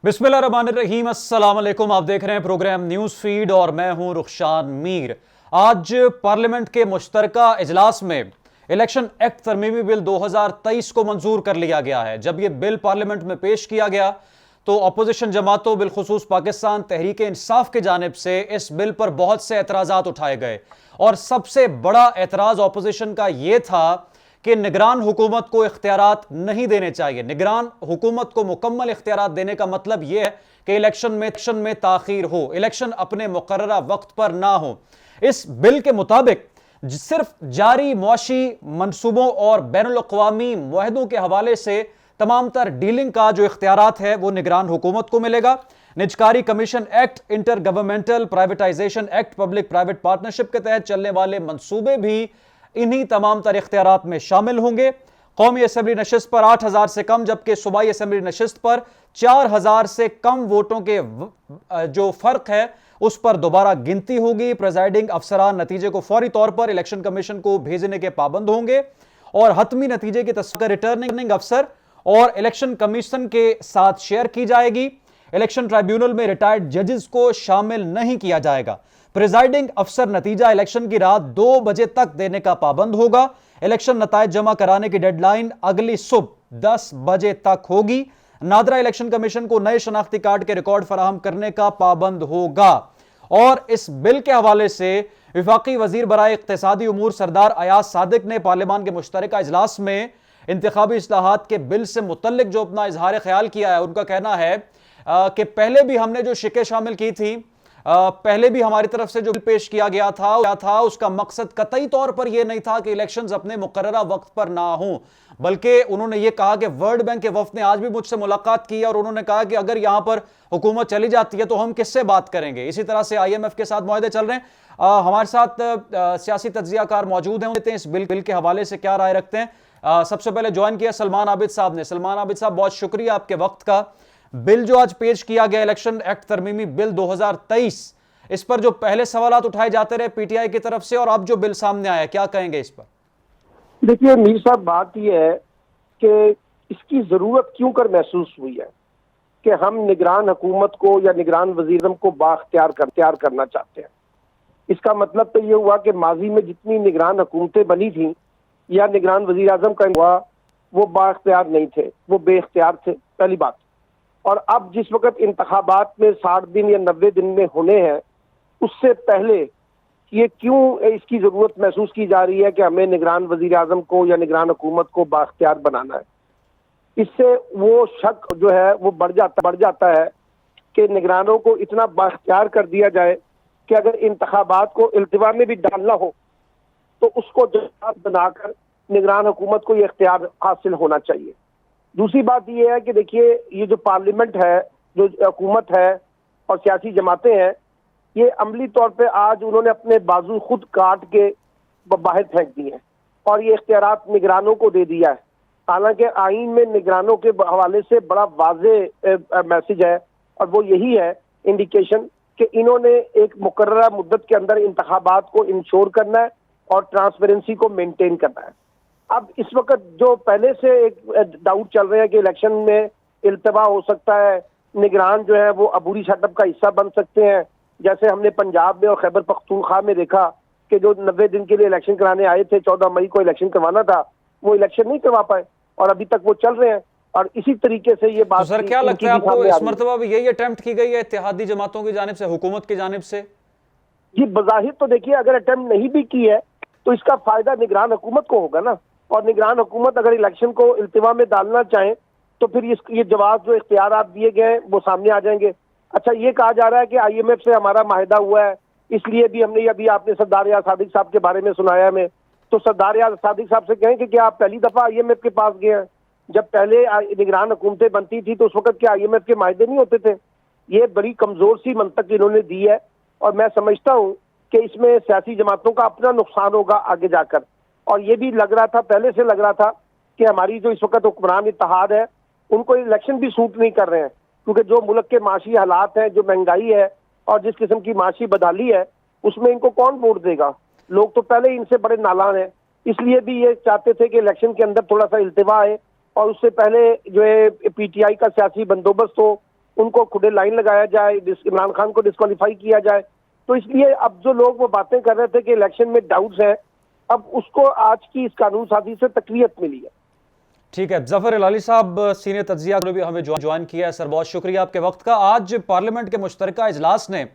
बिस्मिल्लाहिर्रहमानिर्रहीम, अस्सलाम वालेकुम। आप देख रहे हैं प्रोग्राम न्यूज फीड और मैं हूं रुखशान मीर। आज पार्लियामेंट के मुश्तरका इजलास में इलेक्शन एक्ट तरमीमी बिल 2023 को मंजूर कर लिया गया है। जब यह बिल पार्लियामेंट में पेश किया गया तो अपोजिशन जमातों बिलखुसूस पाकिस्तान तहरीक इंसाफ की जानिब से इस बिल पर बहुत से एतराजात उठाए गए और सबसे बड़ा एतराज अपोजिशन का यह था कि निगरान हुकूमत को इख्तियारात नहीं देने चाहिए। निगरान हुकूमत को मुकम्मल इख्तियारात देने का मतलब यह है कि इलेक्शन में ताखीर हो, इलेक्शन अपने मुकर्ररा वक्त पर ना हो। इस बिल के मुताबिक सिर्फ जारी मुआशी मंसूबों और बैनुल-अक़वामी मुआहदों के हवाले से तमाम तर डीलिंग का जो इख्तियारात है वो निगरान हुकूमत को मिलेगा। निजकारी commission act, inter governmental privatization act, public private partnership के तहत चलने वाले मंसूबे भी इन्हीं तमाम तर इख्तियारात में शामिल होंगे। कौमी असेंबली नशिस्त पर 8,000 से कम जबकि सूबाई असेंबली नशिस्त पर 4,000 से कम वोटों के जो फर्क है उस पर दोबारा गिनती होगी। प्रेजाइडिंग अफसरान नतीजे को फौरी तौर पर इलेक्शन कमीशन को भेजने के पाबंद होंगे और हतमी नतीजे की तस्दीक रिटर्निंग अफसर और इलेक्शन कमीशन के साथ शेयर की जाएगी। इलेक्शन ट्राइब्यूनल में रिटायर्ड जजेस को शामिल नहीं किया जाएगा। प्रिजाइडिंग अफसर नतीजा इलेक्शन की रात 2 बजे तक देने का पाबंद होगा। इलेक्शन नतायज जमा कराने की डेडलाइन अगली सुबह 10 बजे तक होगी। नादरा इलेक्शन कमीशन को नए शनाख्ती कार्ड के रिकॉर्ड फराहम करने का पाबंद होगा। और इस बिल के हवाले से विफाकी वजीर बराए इक्तिसादी उमूर सरदार अयाज सादिक ने पार्लियामान के मुश्तरका इजलास में इंतखाबी इस्लाहात के बिल से मुतल्लिक जो अपना इजहार ख्याल किया है, उनका कहना है कि पहले भी हमने जो शिकें शामिल की थी, पहले भी हमारी तरफ से जो बिल पेश किया गया था उसका मकसद कतई तौर पर यह नहीं था कि इलेक्शंस अपने मुकर्ररा वक्त पर ना हों, बल्कि उन्होंने ये कहा कि वर्ल्ड बैंक के वफ्द ने आज भी मुझसे मुलाकात की और उन्होंने कहा कि अगर यहां पर हुकूमत चली जाती है तो हम किससे बात करेंगे। इसी तरह से IMF के साथ मुआहदे चल रहे हैं। हमारे साथ सियासी तज्जियाकार मौजूद हैं, इस बिल के हवाले से क्या राय रखते हैं। सबसे पहले ज्वाइन किया सलमान आबिद साहब ने। सलमान आबिद साहब, बहुत शुक्रिया आपके वक्त का। बिल जो आज पेश किया गया इलेक्शन एक्ट तरमीमी बिल 2023, इस पर जो पहले सवालात उठाए जाते रहे PTI की तरफ से और अब जो बिल सामने आया, क्या कहेंगे इस पर? देखिए मीर साहब, बात यह है कि इसकी जरूरत क्यों कर महसूस हुई है कि हम निगरान हुकूमत को या निगरान वजीर को बाख्तियार तैयार करना चाहते हैं। इसका मतलब तो ये हुआ कि माजी में जितनी निगरान हुकूमतें बनी थी या निगरान वजीर आजम का हुआ, वो बाख्तियार नहीं थे, वो बेख्तियार थे, पहली बात। और अब जिस वक्त इंतखाबात में 60 दिन या 90 दिन में होने हैं, उससे पहले ये क्यों इसकी जरूरत महसूस की जा रही है कि हमें निगरान वजीर आजम को या निगरान हुकूमत को बाख्तियार बनाना है। इससे वो शक जो है वो बढ़ जाता है कि निगरानों को इतना बाख्तियार कर दिया जाए कि अगर इंतखाबात को इल्तिवा में भी डालना हो तो उसको जवाब बनाकर निगरान हुकूमत को ये इख्तियार हासिल होना चाहिए। दूसरी बात यह है कि देखिए, ये जो पार्लियामेंट है, जो हुकूमत है और सियासी जमातें हैं, ये अमली तौर पे आज उन्होंने अपने बाजू खुद काट के बाहर फेंक दिए हैं और ये इख्तियारात निगरानों को दे दिया है। हालांकि आईन में निगरानों के हवाले से बड़ा वाज़े मैसेज है और वो यही है इंडिकेशन कि इन्होंने एक मुकर्ररा मुद्दत के अंदर इंतखाबात को इंश्योर करना है और ट्रांसपेरेंसी को मेंटेन करना है। अब इस वक्त जो पहले से एक डाउट चल रहे हैं कि इलेक्शन में इल्तवा हो सकता है, निगरान जो है वो अबूरी सेटअप का हिस्सा बन सकते हैं, जैसे हमने पंजाब में और खैबर पख्तूनख्वा में देखा कि जो 90 दिन के लिए इलेक्शन कराने आए थे, 14 मई को इलेक्शन करवाना था, वो इलेक्शन नहीं करवा पाए और अभी तक वो चल रहे हैं। और इसी तरीके से ये बात, तो सर क्या लगता है आपको, इस मरतबा भी यही अटेम्प्ट की गई है इत्तेहादी जमातों की जानिब से, हुकूमत की जानिब से? जी, बज़ाहिर तो देखिए अगर अटेम्प्ट नहीं भी की है तो इसका फायदा निगरान हुकूमत को होगा ना। और निगरान हुकूमत अगर इलेक्शन को इल्तिवा में डालना चाहे तो फिर ये जवाब जो इख्तियारात दिए गए वो सामने आ जाएंगे। अच्छा, ये कहा जा रहा है कि IMF से हमारा माहिदा हुआ है, इसलिए भी हमने, अभी आपने सरदार याद सादिक साहब के बारे में सुनाया हमें, तो सरदार याद सादिक साहब से कहें कि क्या आप पहली दफा IMF के पास गए हैं? जब पहले निगरान हुकूमतें बनती थी तो उस वक्त क्या IMF के माहिदे नहीं होते थे? ये बड़ी कमजोर सी मंतक इन्होंने दी है और मैं समझता हूँ कि इसमें सियासी जमातों का अपना नुकसान होगा आगे जाकर। और ये भी लग रहा था, पहले से लग रहा था कि हमारी जो इस वक्त हुक्मरान इत्तेहाद है उनको इलेक्शन भी सूट नहीं कर रहे हैं, क्योंकि जो मुल्क के माशी हालात हैं, जो महंगाई है और जिस किस्म की माशी बदहाली है, उसमें इनको कौन वोट देगा। लोग तो पहले ही इनसे बड़े नालान हैं, इसलिए भी ये चाहते थे कि इलेक्शन के अंदर थोड़ा सा इल्तिवा आए और उससे पहले जो है PTI का सियासी बंदोबस्त हो उनको खुदे लाइन लगाया जाए, इमरान खान को डिस्क्वालीफाई किया जाए। तो इसलिए अब जो लोग वो बातें कर रहे थे कि इलेक्शन में डाउट्स है, अब उसको आज की इस कानून साजी से तकवीत मिली है। ठीक है, जफर इलाली साहब सीनियर तज्जिया ने भी हमें ज्वाइन किया है। सर बहुत शुक्रिया आपके वक्त का। आज पार्लियामेंट के मुश्तरका इजलास ने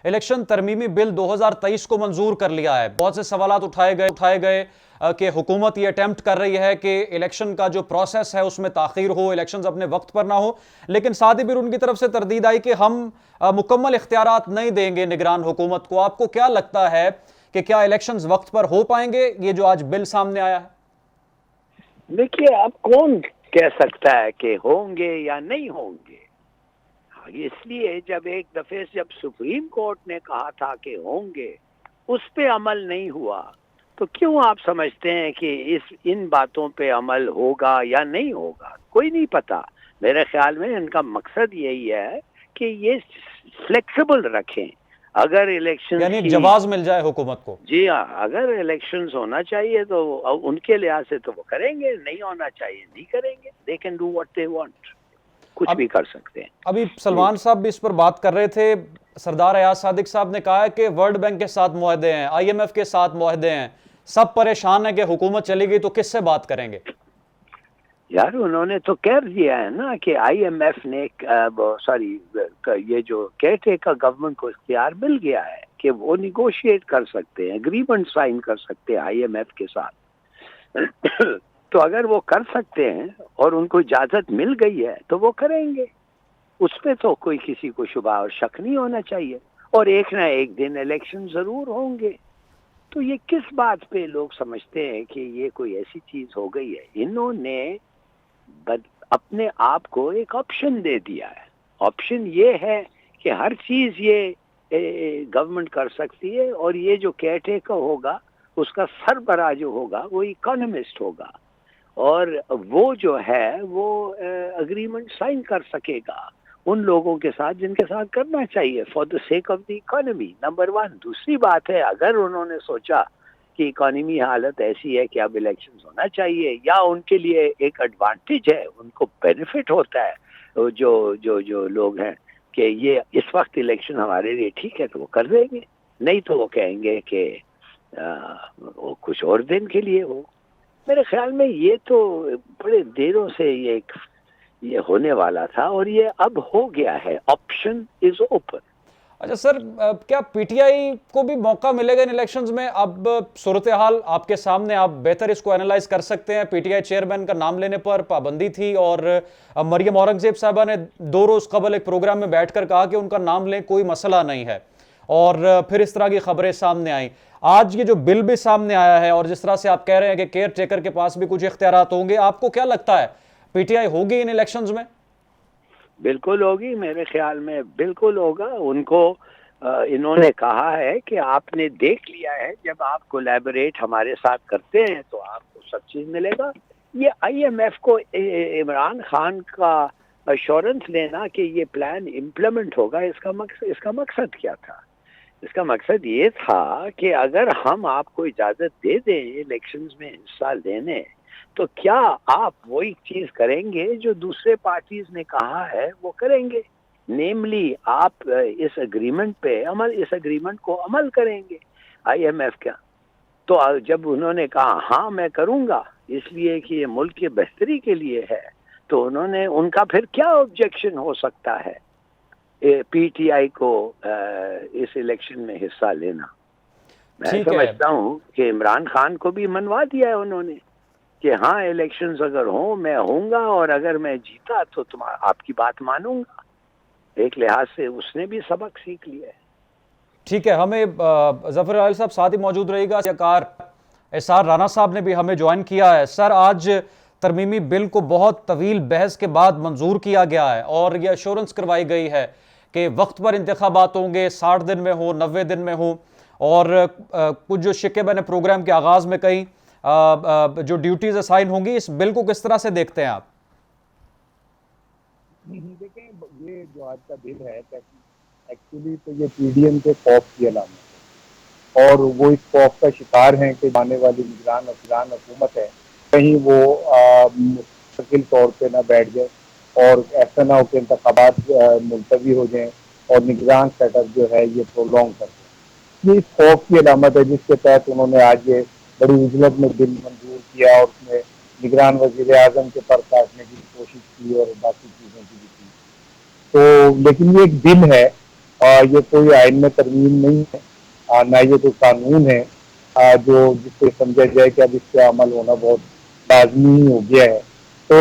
इलेक्शन तरमीमी बिल 2023 को मंजूर कर लिया है। बहुत से सवालात उठाए गए कि हुकूमत ये अटेम्प्ट कर रही है कि इलेक्शन का जो प्रोसेस है उसमें ताखीर हो, इलेक्शंस अपने वक्त पर ना हो, लेकिन साथ ही फिर उनकी तरफ से तरदीद आई कि हम मुकम्मल इख्तियारात नहीं देंगे निगरान हुकूमत को। आपको क्या लगता है कि क्या इलेक्शंस वक्त पर हो पाएंगे, ये जो आज बिल सामने आया है? देखिए, अब कौन कह सकता है कि होंगे या नहीं होंगे। इसलिए जब एक दफे जब सुप्रीम कोर्ट ने कहा था कि होंगे, उस पे अमल नहीं हुआ, तो क्यों आप समझते हैं कि इन बातों पे अमल होगा या नहीं होगा? कोई नहीं पता। मेरे ख्याल में इनका मकसद यही है कि ये फ्लेक्सिबल रखें। अगर इलेक्शन यानी जवाब मिल जाए हुकूमत को। जी हाँ, अगर इलेक्शंस होना चाहिए तो उनके लिहाज से तो वो करेंगे, नहीं होना चाहिए नहीं करेंगे। They can do what they want, कुछ भी कर सकते हैं। अभी सलमान साहब भी इस पर बात कर रहे थे। सरदार अयाज सादिक साहब ने कहा है कि वर्ल्ड बैंक के साथ मुआहदे हैं, IMF के साथ मुआहदे हैं, सब परेशान है कि हुकूमत चली गई तो किससे बात करेंगे। यार, उन्होंने तो कह दिया है ना कि IMF ने ये जो केयरटेकर गवर्नमेंट को इख्तियार मिल गया है कि वो निगोशिएट कर सकते हैं, एग्रीमेंट साइन कर सकते हैं IMF के साथ। तो अगर वो कर सकते हैं और उनको इजाजत मिल गई है तो वो करेंगे। उस पे तो कोई किसी को शुबा और शक नहीं होना चाहिए। और एक ना एक दिन इलेक्शन जरूर होंगे। तो ये किस बात पे लोग समझते हैं कि ये कोई ऐसी चीज हो गई है? इन्होंने अपने आप को एक ऑप्शन दे दिया है। ऑप्शन ये है कि हर चीज ये गवर्नमेंट कर सकती है, और ये जो केयरटेकर होगा उसका सरबराह जो होगा वो इकोनॉमिस्ट होगा, और वो जो है वो अग्रीमेंट साइन कर सकेगा उन लोगों के साथ जिनके साथ करना चाहिए for the sake of the economy, number 1। दूसरी बात है, अगर उन्होंने सोचा कि इकोनॉमी हालत ऐसी है कि अब इलेक्शंस होना चाहिए, या उनके लिए एक एडवांटेज है, उनको बेनिफिट होता है, जो लोग हैं कि ये इस वक्त इलेक्शन हमारे लिए ठीक है, तो वो कर देंगे। नहीं तो वो कहेंगे कि वो कुछ और दिन के लिए हो। मेरे ख्याल में ये तो बड़े देरों से ये होने वाला था, और ये अब हो गया है। Option is open. अच्छा सर, क्या PTI को भी मौका मिलेगा इन इलेक्शंस में? अब सूरत हाल आपके सामने, आप बेहतर इसको एनालाइज कर सकते हैं। PTI चेयरमैन का नाम लेने पर पाबंदी थी, और मरियम औरंगजेब साहबा ने 2 रोज कबल एक प्रोग्राम में बैठकर कहा कि उनका नाम लें, कोई मसला नहीं है, और फिर इस तरह की खबरें सामने आई। आज ये जो बिल भी सामने आया है, और जिस तरह से आप कह रहे हैं कि केयर टेकर के पास भी कुछ इख्तियारात होंगे, आपको क्या लगता है PTI होगी इन इलेक्शंस में? बिल्कुल होगी, मेरे ख्याल में बिल्कुल होगा। उनको इन्होंने कहा है कि आपने देख लिया है, जब आप कोलैबोरेट हमारे साथ करते हैं तो आपको सब चीज मिलेगा। ये IMF को इमरान खान का अश्योरेंस लेना कि ये प्लान इम्प्लीमेंट होगा, इसका मकसद क्या था? इसका मकसद ये था कि अगर हम आपको इजाजत दे दें इलेक्शंस में हिस्सा लेने, तो क्या आप वही चीज करेंगे जो दूसरे पार्टीज ने कहा है वो करेंगे? नेमली आप इस एग्रीमेंट को अमल करेंगे IMF का। तो जब उन्होंने कहा हाँ मैं करूंगा इसलिए कि ये मुल्क की बेहतरी के लिए है, तो उनका फिर क्या ऑब्जेक्शन हो सकता है PTI को इस इलेक्शन में हिस्सा लेना? मैं समझता हूँ कि इमरान खान को भी मनवा दिया है उन्होंने कि हाँ इलेक्शंस अगर हो मैं होऊंगा, और अगर मैं जीता तो आपकी बात मानूंगा। एक लिहाज से उसने भी सबक सीख लिया है। ठीक है, हमें जफर इलाली साहब साथ ही मौजूद रहेगा। SR राना साहब ने भी हमें ज्वाइन किया है। सर, आज तरमीमी बिल को बहुत तवील बहस के बाद मंजूर किया गया है, और यह एश्योरेंस करवाई गई है कि वक्त पर इंतखाबात होंगे, 60 दिन में हो, 90 दिन में हो, और कुछ जो शिक्के मैंने प्रोग्राम के आगाज में कही, जो ड्यूटीज असाइन होंगी। इस बिल को किस तरह से देखते हैं आप? देखें, ये जो आज का बिल है एक्चुअली तो ये PDM के खौफ की अलामत है, और वो इस खौफ का शिकार हैं कि आने वाली निगरान हुकूमत है कहीं वो मुस्तकिल तौर पे ना बैठ जाए और ऐसा ना हो कि इंतखाबात मुलतवी हो जाएं और निगरान सेटअप जो है ये प्रोलॉन्ग कर दें। ये इस खौफ की अलामत है जिसके तहत उन्होंने आज ये बड़ी उजलत में बिल मंजूर किया और उसमें निगरान वजीर आजम के पर काटने की कोशिश की और बाकी चीज़ों की भी की। तो लेकिन ये एक बिल है, ये कोई आइन में तरमीम नहीं है, ना ये कोई कानून है जो जिससे समझा जाए कि अब इस पर अमल होना बहुत लाजमी हो गया है। तो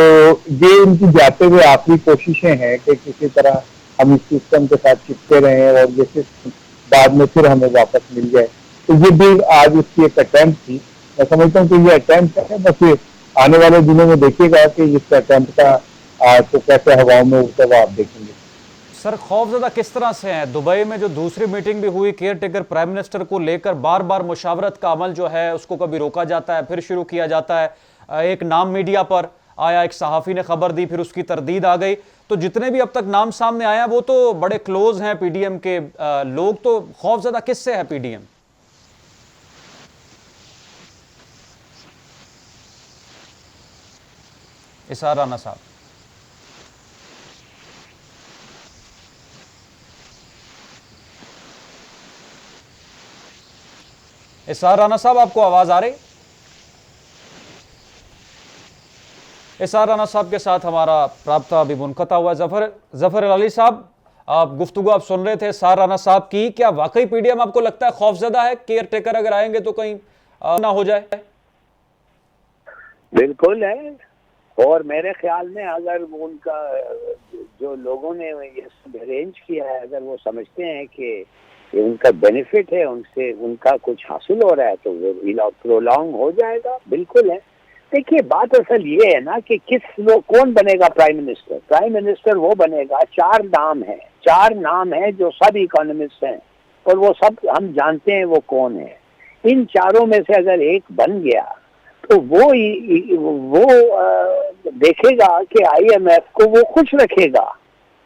ये इनकी जाते हुए आखिरी कोशिशें हैं कि किसी तरह हम इस सिस्टम के साथ चिपके रहें और ये सिस्टम बाद में फिर हमें वापस मिल जाए। तो ये भी आज उसकी एक अटेम्प्ट थी। मैं समझता हूँ कि ये अटेम्प्ट है, बस ये आने वाले दिनों में देखिएगा कि इस अटेम्प्ट का तो कैसे हवाओं में उड़ता हुआ आप देखेंगे। सर, खौफजदा किस तरह से हैं? दुबई में जो दूसरी मीटिंग भी हुई केयर टेकर प्राइम मिनिस्टर को लेकर, बार बार मुशावरत का अमल जो है उसको कभी रोका जाता है फिर शुरू किया जाता है। एक नाम मीडिया पर आया, एक सहाफ़ी ने खबर दी, फिर उसकी तरदीद आ गई। तो जितने भी अब तक नाम सामने आया वो तो बड़े क्लोज हैं पीडीएम के लोग। तो खौफजदा किससे है पीडीएम? इसार राना साहब। इसार राना साहब, आपको आवाज आ रही? इसार राना साहब के साथ हमारा राब्ता अभी मुनक़ता हुआ। जफर अली साहब, आप गुफ्तगू आप सुन रहे थे इसार राना साहब की। क्या वाकई पीडीएम आपको लगता है खौफजदा है? केयर टेकर अगर आएंगे तो कहीं ना हो जाए? बिल्कुल है। और मेरे ख्याल में अगर उनका जो लोगों ने ये सब अरेंज किया है, अगर वो समझते हैं कि उनका बेनिफिट है, उनसे उनका कुछ हासिल हो रहा है, तो वो प्रोलॉन्ग हो जाएगा। बिल्कुल है। देखिए, बात असल ये है ना कि कौन बनेगा प्राइम मिनिस्टर। प्राइम मिनिस्टर वो बनेगा, चार नाम है जो सब इकोनॉमिस्ट हैं और वो सब हम जानते हैं वो कौन है। इन चारों में से अगर एक बन गया तो वो देखेगा कि आईएमएफ को वो खुश रखेगा।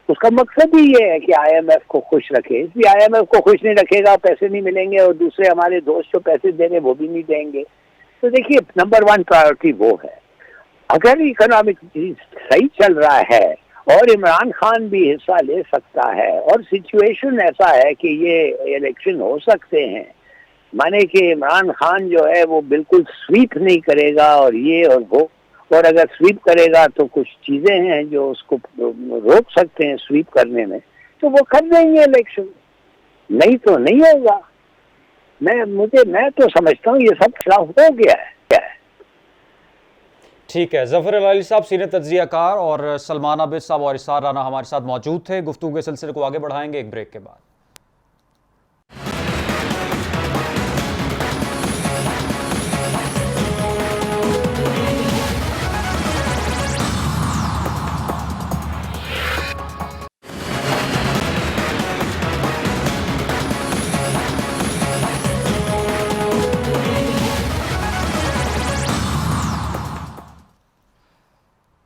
उसका मकसद ही ये है कि आईएमएफ को खुश रखे। इसलिए आईएमएफ को खुश नहीं रखेगा, पैसे नहीं मिलेंगे और दूसरे हमारे दोस्त जो पैसे दे रहे वो भी नहीं देंगे। तो देखिए, नंबर 1 प्रायोरिटी वो है। अगर इकोनॉमिक सही चल रहा है और इमरान खान भी हिस्सा ले सकता है और सिचुएशन ऐसा है कि ये इलेक्शन हो सकते हैं, माने कि इमरान खान जो है वो बिल्कुल स्वीप नहीं करेगा और ये और वो, और अगर स्वीप करेगा तो कुछ चीजें हैं जो उसको रोक सकते हैं स्वीप करने में, तो वो कर देंगे इलेक्शन, नहीं तो नहीं होगा। मैं तो समझता हूँ ये सब खिलाफ हो गया है। ठीक है, जफर अली साहब सीनियर तज्जियाकार और सलमान आबिद साहब और इसार राना हमारे साथ मौजूद थे। गुफ्तगू के सिलसिले को आगे बढ़ाएंगे एक ब्रेक के बाद।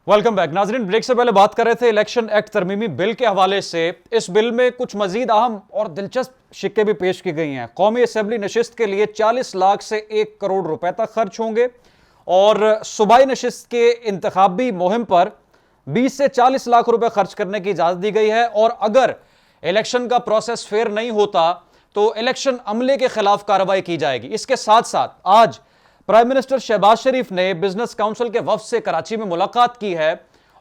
Welcome back. नाजरीन, ब्रेक से पहले बात कर रहे थे इलेक्शन एक्ट तरमीमी बिल के हवाले से। इस बिल में कुछ मजीद अहम और दिलचस्प शिक्के भी पेश की गई हैं। कौमी असम्बली नशिस्त के लिए 40 लाख से 1 करोड़ रुपए तक खर्च होंगे और सूबाई नशिस्त के इंतखाबी मुहिम पर 20 से 40 लाख रुपए खर्च करने की इजाजत दी गई है। और अगर इलेक्शन का प्रोसेस फेयर नहीं होता तो इलेक्शन अमले के खिलाफ कार्रवाई की जाएगी। इसके साथ साथ आज प्राइम मिनिस्टर शहबाज शरीफ ने बिजनेस काउंसिल के वफ्द से कराची में मुलाकात की है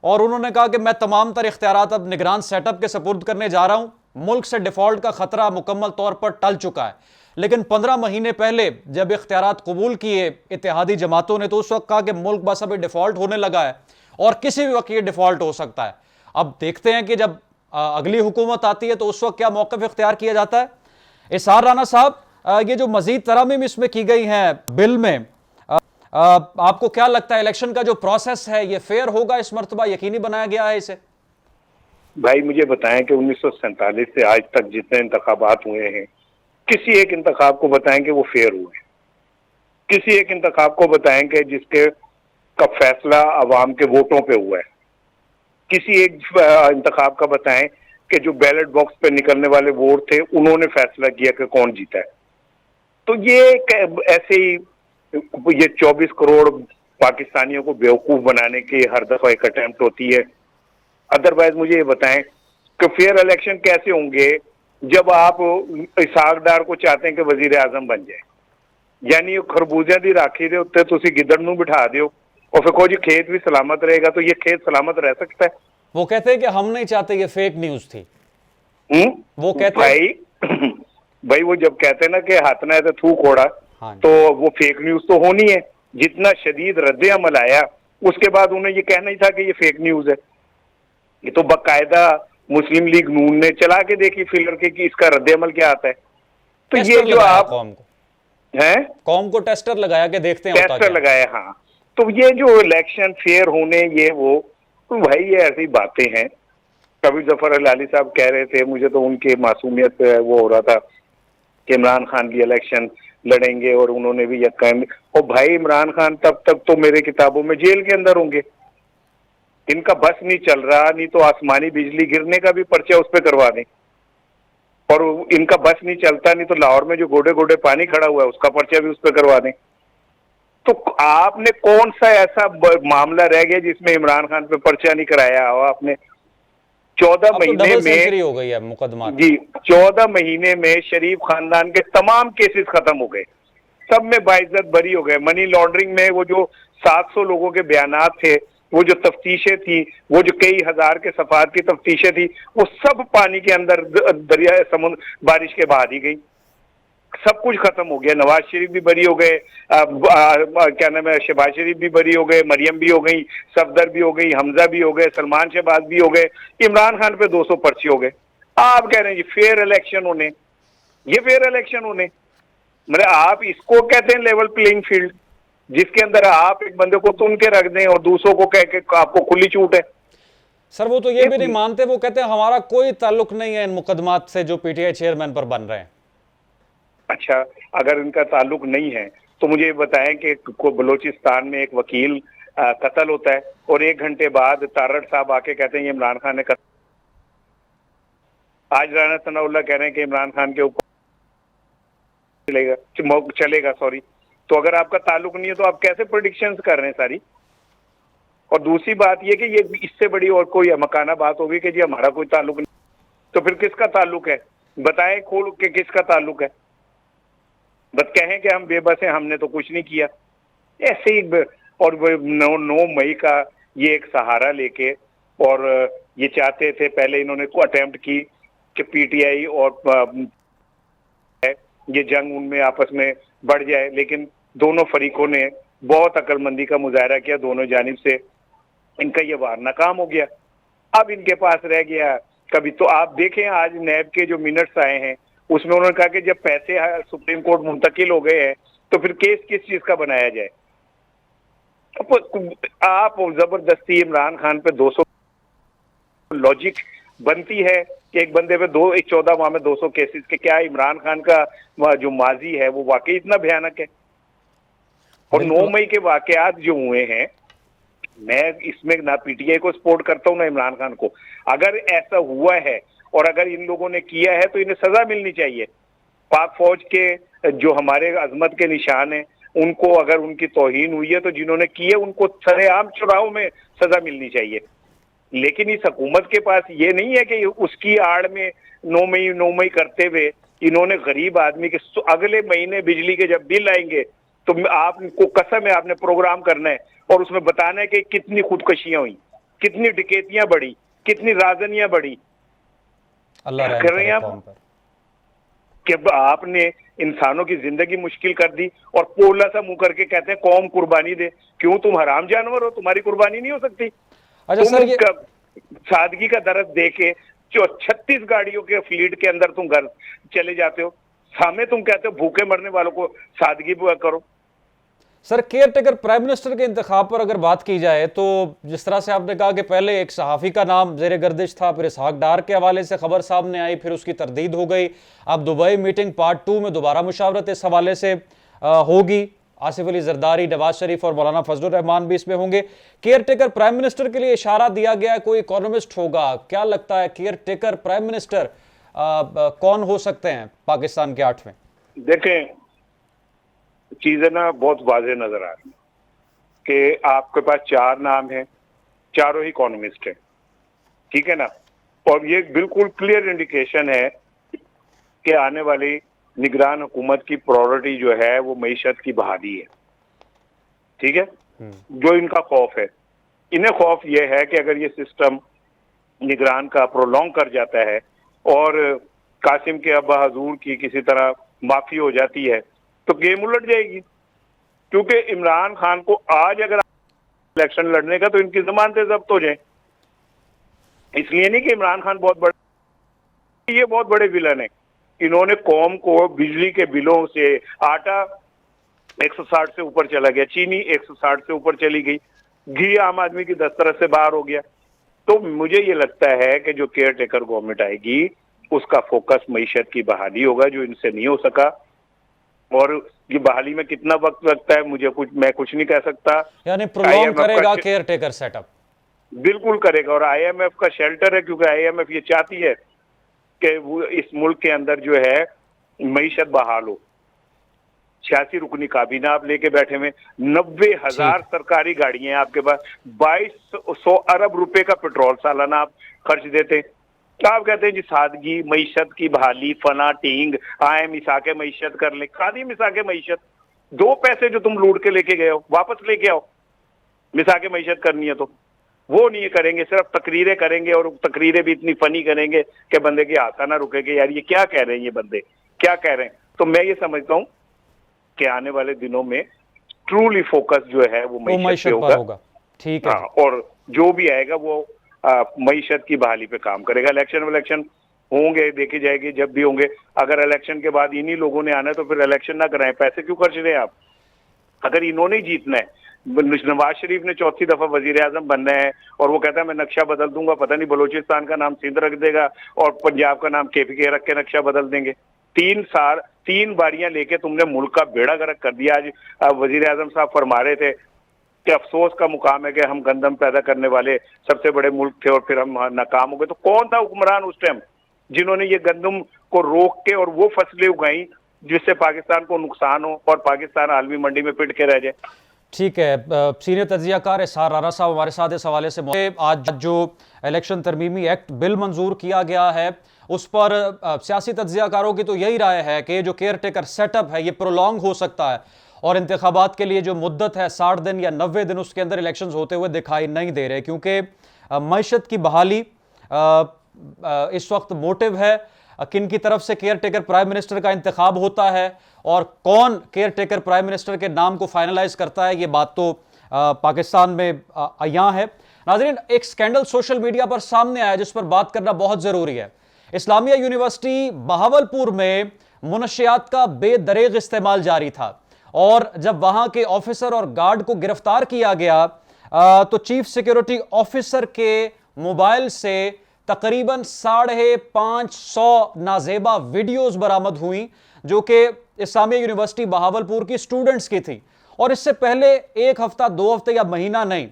और उन्होंने कहा कि मैं तमाम तर इख्तियारात अब निगरान सेटअप के सपुर्द करने जा रहा हूं। मुल्क से डिफॉल्ट का खतरा मुकम्मल तौर पर टल चुका है, लेकिन 15 महीने पहले जब इख्तियारात कबूल किए इत्तेहादी जमातों ने तो उस वक्त कहा कि मुल्क बस अभी डिफॉल्ट होने लगा है और किसी भी वक्त ये डिफॉल्ट हो सकता है। अब देखते हैं कि जब अगली हुकूमत आती है तो उस वक्त क्या मौक़िफ़ इख्तियार किया जाता है। इसार राना साहब, ये जो मजीद तरामीम इसमें की गई हैं बिल में, आपको क्या लगता है इलेक्शन का जो प्रोसेस है ये फेयर होगा? इस मर्तबा यकीनी बनाया गया है इसे? भाई मुझे बताएं कि 1947 से आज तक जितने इंतखाबात हुए हैं, किसी एक इंतखाब को बताएं कि वो फेयर हुए। किसी एक इंतखाब को बताएं कि जिसके का फैसला अवाम के वोटों पे हुआ है। किसी एक इंतखाब का बताएं कि जो बैलेट बॉक्स पे निकलने वाले वोट थे उन्होंने फैसला किया कि कौन जीता है। तो ये ऐसे ही ये 24 करोड़ पाकिस्तानियों को बेवकूफ बनाने की हर दफा एक अटेम्प्ट होती है। अदरवाइज मुझे ये बताएं कि फेयर इलेक्शन कैसे होंगे जब आप इसहाक डार को चाहते हैं कि वजीर आजम बन जाए, यानी खरबूजे दी राखी दे उत्ते तुसी गिदड़ नूं बिठा दियो और फिर कहो जी खेत भी सलामत रहेगा, तो ये खेत सलामत रह सकता है? वो कहते हैं कि हम नहीं चाहते, ये फेक न्यूज थी। वो कहते भाई भाई वो जब कहते हैं ना कि हाथ ना है तो थू कोड़ा, हाँ तो वो फेक न्यूज तो होनी है। जितना शदीद रद्द अमल आया उसके बाद उन्हें ये कहना ही था कि ये फेक न्यूज है। ये तो बाकायदा मुस्लिम लीग नून ने चला के देखी फिलर के कि इसका रद्द अमल क्या आता है। तो ये टेस्टर जो लगाया आप कौम को, हैं कौम को टेस्टर लगाया कि देखते हैं होता टेस्टर क्या। लगाए, हाँ। तो ये जो इलेक्शन फेयर होने ये वो, तो भाई ये ऐसी बातें हैं। कभी जफर अली साहब कह रहे थे, मुझे तो उनके मासूमियत पे वो हो रहा था कि इमरान खान की इलेक्शन लड़ेंगे और उन्होंने भी यकीन, और भाई इमरान खान तब तक तो मेरे किताबों में जेल के अंदर होंगे। इनका बस नहीं चल रहा, नहीं तो आसमानी बिजली गिरने का भी पर्चा उस पर करवा दें, और इनका बस नहीं चलता, नहीं तो लाहौर में जो गोडे गोडे पानी खड़ा हुआ है उसका पर्चा भी उस पर करवा दें। तो आपने कौन सा ऐसा मामला रह गया जिसमें इमरान खान पे पर्चा नहीं कराया हो आपने? 14 अब तो महीने डबल सेंचुरी में, हो गई है मुकदमा। जी 14 महीने में शरीफ खानदान के तमाम केसेस खत्म हो गए, सब में बाइज्जत बरी हो गए। मनी लॉन्ड्रिंग में वो जो 700 लोगों के बयानात थे, वो जो तफ्तीशें थी, वो जो कई हजार के सफात की तफ्तीशें थी, वो सब पानी के अंदर दरिया समुद्र बारिश के बहा दी गई। सब कुछ खत्म हो गया। नवाज शरीफ भी बरी हो गए, क्या नाम है, शहबाज शरीफ भी बरी हो गए, मरियम भी हो गई, सफदर भी हो गई, हमजा भी हो गए, सलमान शहबाज भी हो गए, इमरान खान पे 200 पर्चे हो गए। आप कह रहे हैं जी फेयर इलेक्शन होने, ये फेयर इलेक्शन होने? मतलब आप इसको कहते हैं लेवल प्लेइंग फील्ड, जिसके अंदर आप एक बंदे को चुन के रख दें और दूसरों को कह के आपको खुली छूट है? सर वो तो ये भी नहीं मानते, वो कहते हैं हमारा कोई ताल्लुक नहीं है इन मुकदमात से जो पीटीआई चेयरमैन पर बन रहे हैं। अच्छा, अगर इनका ताल्लुक नहीं है तो मुझे बताएं कि बलोचिस्तान में एक वकील कत्ल होता है और 1 घंटे बाद तारड़ साहब आके कहते हैं ये इमरान खान ने आज राना सनाउल्लाह कह रहे हैं कि इमरान खान के ऊपर चलेगा सॉरी। तो अगर आपका ताल्लुक नहीं है तो आप कैसे प्रेडिक्शंस कर रहे हैं सारी? और दूसरी बात ये कि ये इससे बड़ी और कोई मकाना बात होगी कि जी हमारा कोई ताल्लुक नहीं, तो फिर किसका ताल्लुक है? बताएं खोल के किसका ताल्लुक है। बस कहें कि हम बेबस हैं, हमने तो कुछ नहीं किया, ऐसे ही। और 9 मई का ये एक सहारा लेके, और ये चाहते थे, पहले इन्होंने को अटेम्प्ट की कि पीटीआई और ये जंग उनमें आपस में बढ़ जाए, लेकिन दोनों फरीकों ने बहुत अक्लमंदी का मुजाहरा किया, दोनों जानिब से इनका ये वार नाकाम हो गया। अब इनके पास रह गया कभी, तो आप देखें आज नैब के जो मिनट्स आए हैं उसमें उन्होंने कहा कि जब पैसे सुप्रीम कोर्ट मुंतकिल हो गए हैं तो फिर केस किस चीज का बनाया जाए। आप जबरदस्ती इमरान खान पे 200, लॉजिक बनती है कि एक बंदे पे 14 माह में 200 केसेस के, क्या इमरान खान का जो माजी है वो वाकई इतना भयानक है? और 9 मई के वाकयात जो हुए हैं, मैं इसमें ना पीटीआई को सपोर्ट करता हूं ना इमरान खान को। अगर ऐसा हुआ है और अगर इन लोगों ने किया है तो इन्हें सजा मिलनी चाहिए। पाक फौज के जो हमारे अजमत के निशान हैं उनको अगर उनकी तौहीन हुई है तो जिन्होंने की है उनको सरेआम चुनाव में सजा मिलनी चाहिए। लेकिन इस हुकूमत के पास ये नहीं है कि उसकी आड़ में 9 मई करते हुए इन्होंने गरीब आदमी के अगले महीने बिजली के जब बिल आएंगे तो आपको कसम है आपने प्रोग्राम करना है और उसमें बताना है कि कितनी खुदकशियां हुई, कितनी डकैतियां बढ़ी, कितनी राजनियां बढ़ी। अल्लाह रहम कर रहे हैं करे आप कौम पर। कि आपने इंसानों की जिंदगी मुश्किल कर दी और पोला सा मुंह करके कहते हैं कौम कुर्बानी दे। क्यों? तुम हराम जानवर हो, तुम्हारी कुर्बानी नहीं हो सकती। अच्छा सर, ये सादगी का दर्द दे के जो 36 गाड़ियों के फ्लीट के अंदर तुम घर चले जाते हो, सामने तुम कहते हो भूखे मरने वालों को सादगी करो। Sir care taker prime minister के इंतखाब पर अगर बात की जाए तो जिस तरह से आपने कहा कि पहले एक सहाफ़ी का नाम जेर गर्दिश था, फिर इसहाक डार के हवाले से खबर सामने आई, फिर उसकी तरदीद हो गई, अब दुबई मीटिंग पार्ट 2 में दोबारा मुशावरत इस हवाले से होगी। आसिफ अली जरदारी, नवाज शरीफ और मौलाना फजलुर रहमान भी इसमें होंगे। केयर टेकर प्राइम मिनिस्टर के लिए इशारा दिया गया, कोई इकोनॉमिस्ट होगा, क्या लगता है केयर टेकर प्राइम मिनिस्टर कौन हो सकते हैं पाकिस्तान के 8वें? देखें, चीजें ना बहुत वाज़ेह नजर आ रही कि आपके पास 4 नाम हैं, चारों ही इकोनॉमिस्ट हैं। ठीक है ना। और ये बिल्कुल क्लियर इंडिकेशन है कि आने वाली निगरान हुकूमत की प्रायोरिटी जो है वो मईशत की बहाली है, ठीक है। जो इनका खौफ है, इन्हें खौफ ये है कि अगर ये सिस्टम निगरान का प्रोलॉन्ग कर जाता है और कासिम के अब्बा हजूर की किसी तरह माफी हो जाती है तो गेम उलट जाएगी, क्योंकि इमरान खान को आज अगर इलेक्शन लड़ने का तो इनकी जमानतें जब्त हो जाए। इसलिए नहीं कि इमरान खान बहुत बड़े, ये बहुत बड़े विलन है। इन्होंने कौम को बिजली के बिलों से, आटा 160 से ऊपर चला गया, चीनी 160 से ऊपर चली गई, घी आम आदमी की दस्तरस से बाहर हो गया। तो मुझे ये लगता है कि जो केयर टेकर गवर्नमेंट आएगी उसका फोकस मईशत की बहाली होगा, जो इनसे नहीं हो सका। और ये बहाली में कितना वक्त लगता है मैं कुछ नहीं कह सकता। यानी प्रोलॉन्ग करेगा केयर टेकर सेटअप, बिल्कुल करेगा। और IMF का शेल्टर है, क्योंकि IMF ये चाहती है कि वो इस मुल्क के अंदर जो है मईशत बहाल हो। 86 रुकनी काबीना आप लेके बैठे हुए, 90,000 सरकारी गाड़ियां आपके पास, 2200 अरब रुपए का पेट्रोल सालाना आप खर्च देते। आप कहते हैं जी सादगी, मईशत की बहाली, फना टींग, आए मिसाके मईशत कर ले। खादी मिसाके मईशत, 2 पैसे जो तुम लूट के लेके गए हो वापस लेके आओ। मिसाके मईशत करनी है तो वो नहीं करेंगे, सिर्फ तकरीरें करेंगे, और तकरीरें भी इतनी फनी करेंगे कि बंदे की आंखें ना रुकेंगे, यार ये क्या कह रहे हैं, ये बंदे क्या कह रहे हैं। तो मैं ये समझता हूँ कि आने वाले दिनों में ट्रूली फोकस जो है वो मईशत पे होगा। ठीक है। हाँ, और जो भी आएगा वो मईशत की बहाली पे काम करेगा। इलेक्शन होंगे, देखी जाएगी जब भी होंगे। अगर इलेक्शन के बाद इन्हीं लोगों ने आना है तो फिर इलेक्शन ना कराएं, पैसे क्यों खर्च रहे हैं आप। अगर इन्होंने जीतना है, नवाज शरीफ ने 4थी दफा वजीर आजम बनना है और वो कहता है मैं नक्शा बदल दूंगा, पता नहीं बलोचिस्तान का नाम सिंध रख देगा और पंजाब का नाम KPK रख के नक्शा बदल देंगे। 3 बारियां लेके तुमने मुल्क का बेड़ा गर्क कर दिया। आज वजीर आजम साहब फरमा रहे थे कि अफसोस का मुकाम है कि हम गंदम पैदा करने वाले सबसे बड़े मुल्क थे और फिर हम नाकाम हो गए। तो कौन था हुक्मरान उस टाइम जिन्होंने ये गंदम को रोक के और वो फसलें उगाई जिससे पाकिस्तान को नुकसान हो और पाकिस्तान आलमी मंडी में पिट के रह जाए। ठीक है, सीनियर तज्जियाकार इस्हार राना साहब हमारे साथ इस हवाले से। आज जो इलेक्शन तरमीमी एक्ट बिल मंजूर किया गया है उस पर सियासी तज्जियाकारों की तो यही राय है कि जो केयर टेकर सेटअप है ये प्रोलॉन्ग हो सकता है और इंतखाबात के लिए जो मुद्दत है 60 दिन या 90 दिन उसके अंदर इलेक्शंस होते हुए दिखाई नहीं दे रहे, क्योंकि मईशत की बहाली इस वक्त मोटिव है। किन की तरफ से केयर टेकर प्राइम मिनिस्टर का इंतखाब होता है और कौन केयर टेकर प्राइम मिनिस्टर के नाम को फाइनलाइज करता है, ये बात तो पाकिस्तान में अयां है। नाज़रीन, एक स्कैंडल सोशल मीडिया पर सामने आया जिस पर बात करना बहुत जरूरी है। इस्लामिया यूनिवर्सिटी बहावलपुर में मुनशियात का बेदरेग इस्तेमाल जारी था और जब वहां के ऑफिसर और गार्ड को गिरफ्तार किया गया तो चीफ सिक्योरिटी ऑफिसर के मोबाइल से तकरीबन 550 नाजेबा वीडियोस बरामद हुई जो कि इस्लामिया यूनिवर्सिटी बहावलपुर की स्टूडेंट्स की थी। और इससे पहले 1 हफ्ता 2 हफ्ते या महीना नहीं,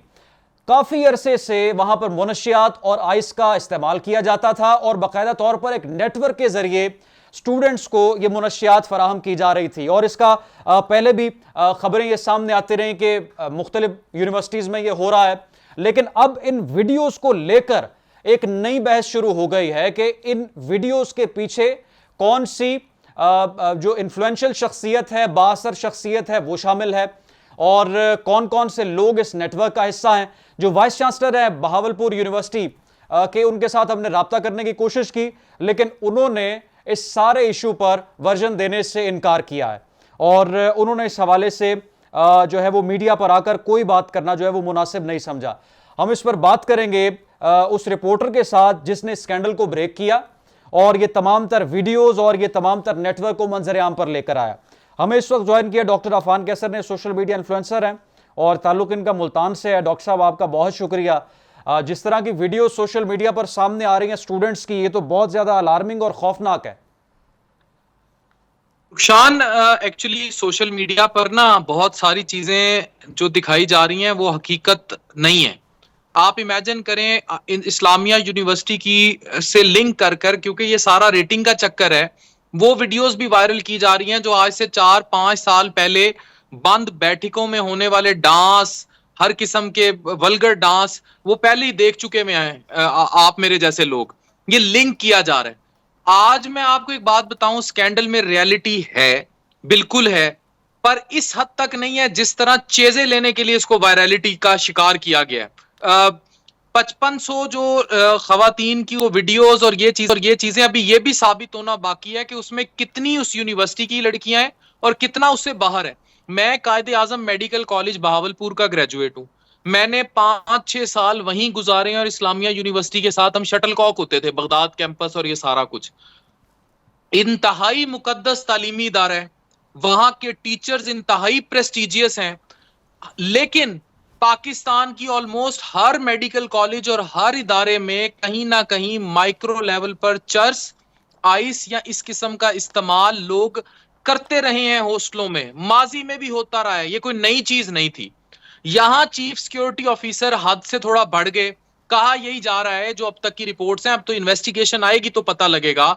काफी अरसे से वहां पर मुनशियात और आइस का इस्तेमाल किया जाता था और बाकायदा तौर पर एक नेटवर्क के जरिए स्टूडेंट्स को ये मुनशियात फराहम की जा रही थी। और इसका पहले भी खबरें ये सामने आती रही कि मुख्तलिफ यूनिवर्सिटीज में ये हो रहा है, लेकिन अब इन वीडियोस को लेकर एक नई बहस शुरू हो गई है कि इन वीडियोस के पीछे कौन सी जो इन्फ्लुएंशियल शख्सियत है, बाअसर शख्सियत है, वो शामिल है और कौन कौन से लोग इस नेटवर्क का हिस्सा हैं। जो वाइस चांसलर है बहावलपुर यूनिवर्सिटी के, उनके साथ हमने राब्ता करने की कोशिश की, लेकिन उन्होंने इस सारे इशू पर वर्जन देने से इनकार किया है और उन्होंने इस हवाले से जो है वो मीडिया पर आकर कोई बात करना जो है वो मुनासिब नहीं समझा। हम इस पर बात करेंगे उस रिपोर्टर के साथ जिसने स्कैंडल को ब्रेक किया और ये तमाम तर वीडियोस और ये तमाम तर नेटवर्क को मंजर आम पर लेकर आया। हमें इस वक्त ज्वाइन किया डॉक्टर अफान कैसर ने, सोशल मीडिया इन्फ्लुएंसर हैं और ताल्लुक इनका मुल्तान से है। डॉक्टर साहब आपका बहुत शुक्रिया। जिस तरह की वीडियो सोशल मीडिया पर सामने आ रही हैं स्टूडेंट्स की, ये तो बहुत ज्यादा अलार्मिंग और खौफनाक है। शान, एक्चुअली सोशल मीडिया पर ना बहुत सारी चीजें जो दिखाई जा रही हैं वो हकीकत नहीं है। आप इमेजिन करें इस्लामिया यूनिवर्सिटी की से लिंक कर कर, क्योंकि ये सारा रेटिंग का चक्कर है, वो वीडियोस भी वायरल की जा रही हैं जो आज से 4-5 साल पहले बंद बैठकों में होने वाले डांस, हर किस्म के वल्गर डांस वो पहले ही देख चुके में हैं आप मेरे जैसे लोग। ये लिंक किया जा रहा है। आज मैं आपको एक बात बताऊं, स्कैंडल में रियलिटी है, बिल्कुल है, पर इस हद तक नहीं है जिस तरह चेज़े लेने के लिए इसको वायरलिटी का शिकार किया गया है। 5500 जो खवातीन की वो वीडियोस और ये चीजें अभी ये भी साबित होना बाकी है कि उसमें कितनी उस यूनिवर्सिटी की लड़कियां हैं और कितना उससे बाहर है। मैं कायदे आजम मेडिकल कॉलेज बहावलपुर का ग्रेजुएट हूं। मैंने 5-6 साल वहीं गुजारे हैं और इस्लामिया यूनिवर्सिटी के साथ हम शटल कॉक होते थे, बगदाद कैंपस और ये सारा कुछ। इंतहाई मुकद्दस तालीमी इदारा है, वहां के टीचर्स इंतहाई प्रेस्टिजियस हैं, लेकिन पाकिस्तान की ऑलमोस्ट हर मेडिकल कॉलेज और हर इदारे में कहीं ना कहीं माइक्रो लेवल पर चर्स, आइस या इस किस्म का इस्तेमाल लोग करते रहे हैं हॉस्टलों में। माजी में भी होता रहा है, ये कोई नई चीज नहीं थी। यहां चीफ सिक्योरिटी ऑफिसर हद से थोड़ा बढ़ गए। कहा यही जा रहा है, जो अब तक की रिपोर्ट्स हैं, अब तो इन्वेस्टिगेशन आएगी तो पता लगेगा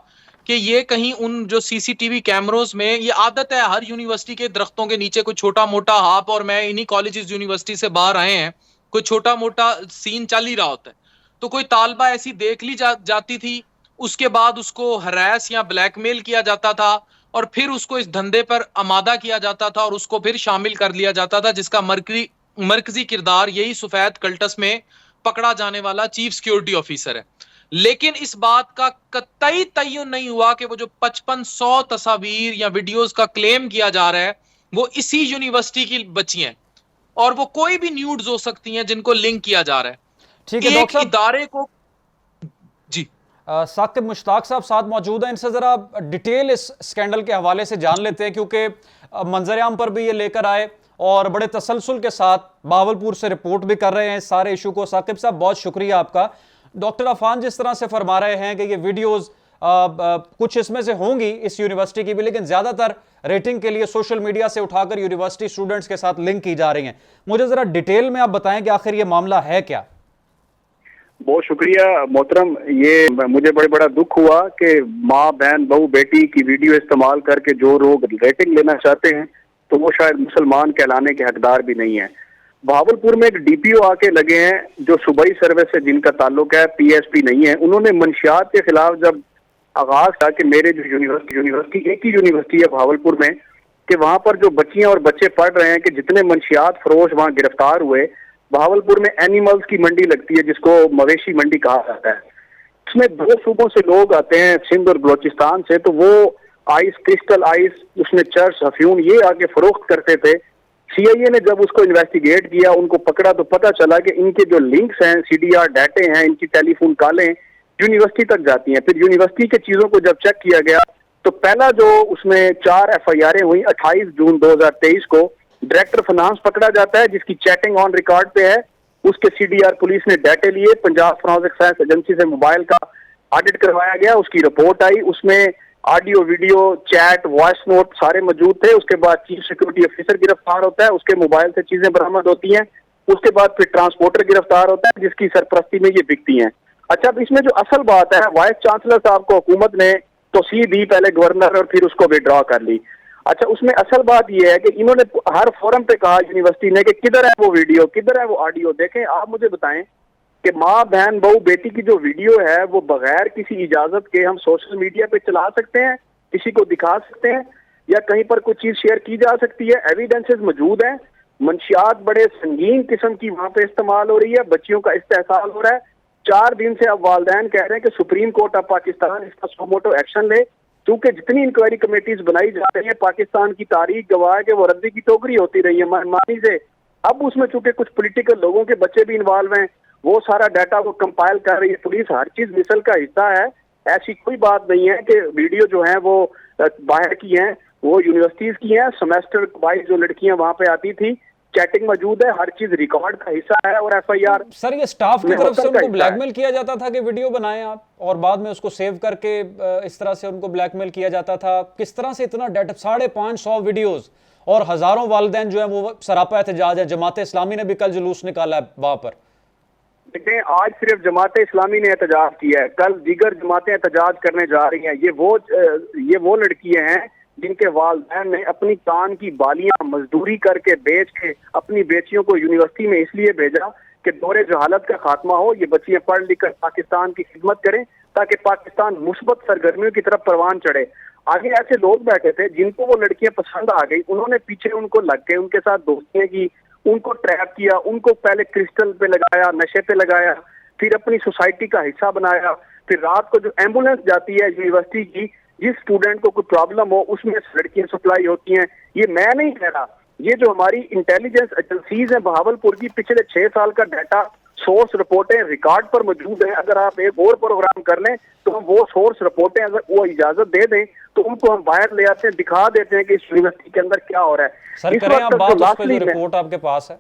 कि ये कहीं उन जो सीसीटीवी कैमरों में, ये आदत है हर यूनिवर्सिटी के दरख्तों के नीचे कोई छोटा मोटा, आप और मैं इन्हीं कॉलेजेस यूनिवर्सिटी से बाहर आए हैं, कोई छोटा मोटा सीन चल ही रहा होता है। तो कोई तालबा ऐसी देख ली जाती थी, उसके बाद उसको हरास या ब्लैकमेल किया जाता था और फिर उसको इस धंधे पर आमादा किया जाता था और उसको फिर शामिल कर लिया जाता था, जिसका मरकजी किरदार यही सफेद कल्टस में पकड़ा जाने वाला चीफ सिक्योरिटी ऑफिसर है। लेकिन इस बात का कतई तय्युन नहीं हुआ कि वो जो 5500 तस्वीर या वीडियोस का क्लेम किया जा रहा है वो इसी यूनिवर्सिटी की बची हैं, और वो कोई भी न्यूड्स हो सकती हैं जिनको लिंक किया जा रहा है। ठीक है डॉक्टर साहब, इदारे को जी साकिब मुश्ताक साहब साथ मौजूद हैं, इनसे जरा डिटेल इस स्कैंडल के हवाले से जान लेते हैं, क्योंकि मंजर-ए-आम पर भी ये लेकर आए और बड़े तसलसल के साथ बहावलपुर से रिपोर्ट भी कर रहे हैं इस सारे इशू को। साकिब साहब बहुत शुक्रिया आपका। डॉक्टर अफान जिस तरह से फरमा रहे हैं कि ये वीडियोस कुछ इसमें से होंगी इस यूनिवर्सिटी की भी, लेकिन ज्यादातर रेटिंग के लिए सोशल मीडिया से उठाकर यूनिवर्सिटी स्टूडेंट्स के साथ लिंक की जा रही हैं। मुझे जरा डिटेल में आप बताएं कि आखिर ये मामला है क्या। बहुत शुक्रिया मोहतरम। ये मुझे बड़ा दुख हुआ कि माँ बहन बहू बेटी की वीडियो इस्तेमाल करके जो लोग रेटिंग लेना चाहते हैं तो वो शायद मुसलमान कहलाने के हकदार भी नहीं है। बहावलपुर में एक डीपीओ आके लगे हैं जो सूबाई सर्विस से जिनका ताल्लुक है, पीएसपी नहीं है। उन्होंने मंशियात के खिलाफ जब आगाज था कि मेरे जो यूनिवर्सिटी एक ही यूनिवर्सिटी है बहावलपुर में, कि वहां पर जो बच्चियां और बच्चे पढ़ रहे हैं कि जितने मंशियात फरोश वहां गिरफ्तार हुए, बहावलपुर में एनिमल्स की मंडी लगती है जिसको मवेशी मंडी कहा जाता है। उसमें 2 सूबों से लोग आते हैं, सिंध और बलोचिस्तान से, तो वो आइस, क्रिस्टल आइस, उसमें चर्च, अफ्यून ये आके फरोख्त करते थे। सीआईए ने जब उसको इन्वेस्टिगेट किया, उनको पकड़ा, तो पता चला कि इनके जो लिंक्स हैं, सीडीआर डाटे हैं, इनकी टेलीफोन कॉलें यूनिवर्सिटी तक जाती हैं। फिर यूनिवर्सिटी के चीजों को जब चेक किया गया तो पहला जो उसमें 4 एफआईआर हुई 28 जून 2023 को डायरेक्टर फाइनेंस पकड़ा जाता है जिसकी चैटिंग ऑन रिकॉर्ड पे है। उसके सीडीआर पुलिस ने डाटे लिए, पंजाब फोरेंसिक साइंस एजेंसी से मोबाइल का ऑडिट करवाया गया, उसकी रिपोर्ट आई, उसमें audio, video, chat, voice note सारे मौजूद थे। उसके बाद चीफ सिक्योरिटी ऑफिसर गिरफ्तार होता है, उसके मोबाइल से चीजें बरामद होती हैं। उसके बाद फिर ट्रांसपोर्टर गिरफ्तार होता है जिसकी सरपरस्ती में ये बिकती हैं। अच्छा, अब इसमें जो असल बात है, वाइस चांसलर साहब को हुकूमत ने तोसीह दी, पहले गवर्नर, और फिर उसको विड्रॉ कर ली। अच्छा, उसमें असल बात यह है कि इन्होंने हर फोरम पे कहा यूनिवर्सिटी ने कि किधर है वो वीडियो, किधर है वो ऑडियो। देखें, आप मुझे बताएं कि माँ बहन बहू बेटी की जो वीडियो है वो बगैर किसी इजाजत के हम सोशल मीडिया पे चला सकते हैं, किसी को दिखा सकते हैं, या कहीं पर कोई चीज शेयर की जा सकती है। एविडेंसेस मौजूद हैं, मंशियात बड़े संगीन किस्म की वहां पे इस्तेमाल हो रही है, बच्चियों का इस्तेहसाल हो रहा है। 4 दिन से अब वालिदैन कह रहे हैं कि सुप्रीम कोर्ट ऑफ पाकिस्तान इसका सुमोटो एक्शन ले, क्योंकि जितनी इंक्वायरी कमेटीज बनाई जा रही है, पाकिस्तान की तारीख गवाह है कि वो रद्दी की टोकरी होती रही है मनमानी से। अब उसमें चूंकि कुछ पॉलिटिकल लोगों के बच्चे भी इन्वॉल्व हैं, वो सारा डाटा वो कंपाइल कर रही है पुलिस, हर चीज मिसल का हिस्सा है। ऐसी कोई बात नहीं है कि वीडियो जो है वो बाहर की हैं, वो यूनिवर्सिटीज की हैं। सेमेस्टर वाइज जो लड़कियां वहां पे आती थी, चैटिंग मौजूद है, हर चीज रिकॉर्ड का हिस्सा है। और एफआईआर सर, ये स्टाफ की तरफ से उनको ब्लैकमेल किया जाता था कि वीडियो बनाएं आप, और बाद में उसको सेव करके इस तरह से उनको ब्लैकमेल किया जाता था। किस तरह से इतना डाटा, 550 वीडियोस और हजारों वालिदैन जो है वो सरापा एहतजाज है। जमात इस्लामी ने भी कल जुलूस निकाला है वहां पर। देखें, आज सिर्फ जमात इस्लामी ने एहतजाज किया है, कल दीगर जमातें एहतजाज करने जा रही हैं। ये वो लड़कियां हैं जिनके वालिदैन ने अपनी कान की बालियां मजदूरी करके बेच के अपनी बेटियों को यूनिवर्सिटी में इसलिए भेजा कि दौरे जहालत का खात्मा हो, ये बच्चियां पढ़ लिख कर पाकिस्तान की खिदमत करें ताकि पाकिस्तान मुस्बत सरगर्मियों की तरफ परवान चढ़े। आगे ऐसे लोग बैठे थे जिनको वो लड़कियां पसंद आ गई, उन्होंने पीछे उनको लग के उनके साथ दोस्तियां की, उनको ट्रैप किया, उनको पहले क्रिस्टल पे लगाया, नशे पे लगाया, फिर अपनी सोसाइटी का हिस्सा बनाया। फिर रात को जो एम्बुलेंस जाती है यूनिवर्सिटी की, जिस स्टूडेंट को कोई प्रॉब्लम हो उसमें लड़कियां सप्लाई होती हैं। ये मैं नहीं कह रहा, ये जो हमारी इंटेलिजेंस एजेंसीज हैं बहावलपुर की, पिछले 6 साल का डाटा, सोर्स रिपोर्टें रिकॉर्ड पर मौजूद है। अगर आप एक और प्रोग्राम कर लें तो हम वो सोर्स रिपोर्टें अगर वो इजाजत दे दें तो उनको हम बाहर ले आते हैं, दिखा देते हैं कि इस यूनिवर्सिटी के अंदर क्या हो रहा है। सर करें आप बात उस पे जो रिपोर्ट आपके पास है।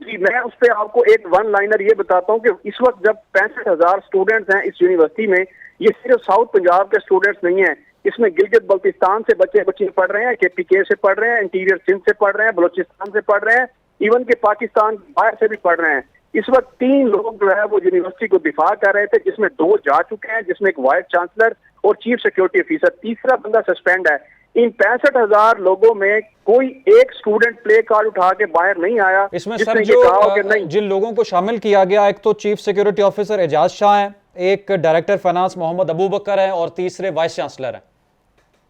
जी, मैं उस पर आपको एक वन लाइनर ये बताता हूँ कि इस वक्त जब 65,000 स्टूडेंट्स हैं इस यूनिवर्सिटी में, ये सिर्फ साउथ पंजाब के स्टूडेंट्स नहीं हैं, इसमें गिलगित बल्तिस्तान से बच्चे पढ़ रहे हैं, KPK से पढ़ रहे हैं, इंटीरियर सिंध से पढ़ रहे हैं, बलोचिस्तान से पढ़ रहे हैं, इवन के पाकिस्तान बाहर से भी पढ़ रहे हैं। इस वक्त 3 लोग जो है वो यूनिवर्सिटी को दिफा कर रहे थे, जिसमें 2 जा चुके हैं, जिसमें एक वाइस चांसलर और चीफ सिक्योरिटी ऑफिसर, तीसरा बंदा सस्पेंड है। इन 65,000 लोगों में कोई एक स्टूडेंट प्ले कार्ड उठा के बाहर नहीं आया। इसमें सर जो जिन लोगों को शामिल किया गया, एक तो chief security officer Ejaz Shah है, एक डायरेक्टर फाइनेंस मोहम्मद अबू बकर है और तीसरे वाइस चांसलर है।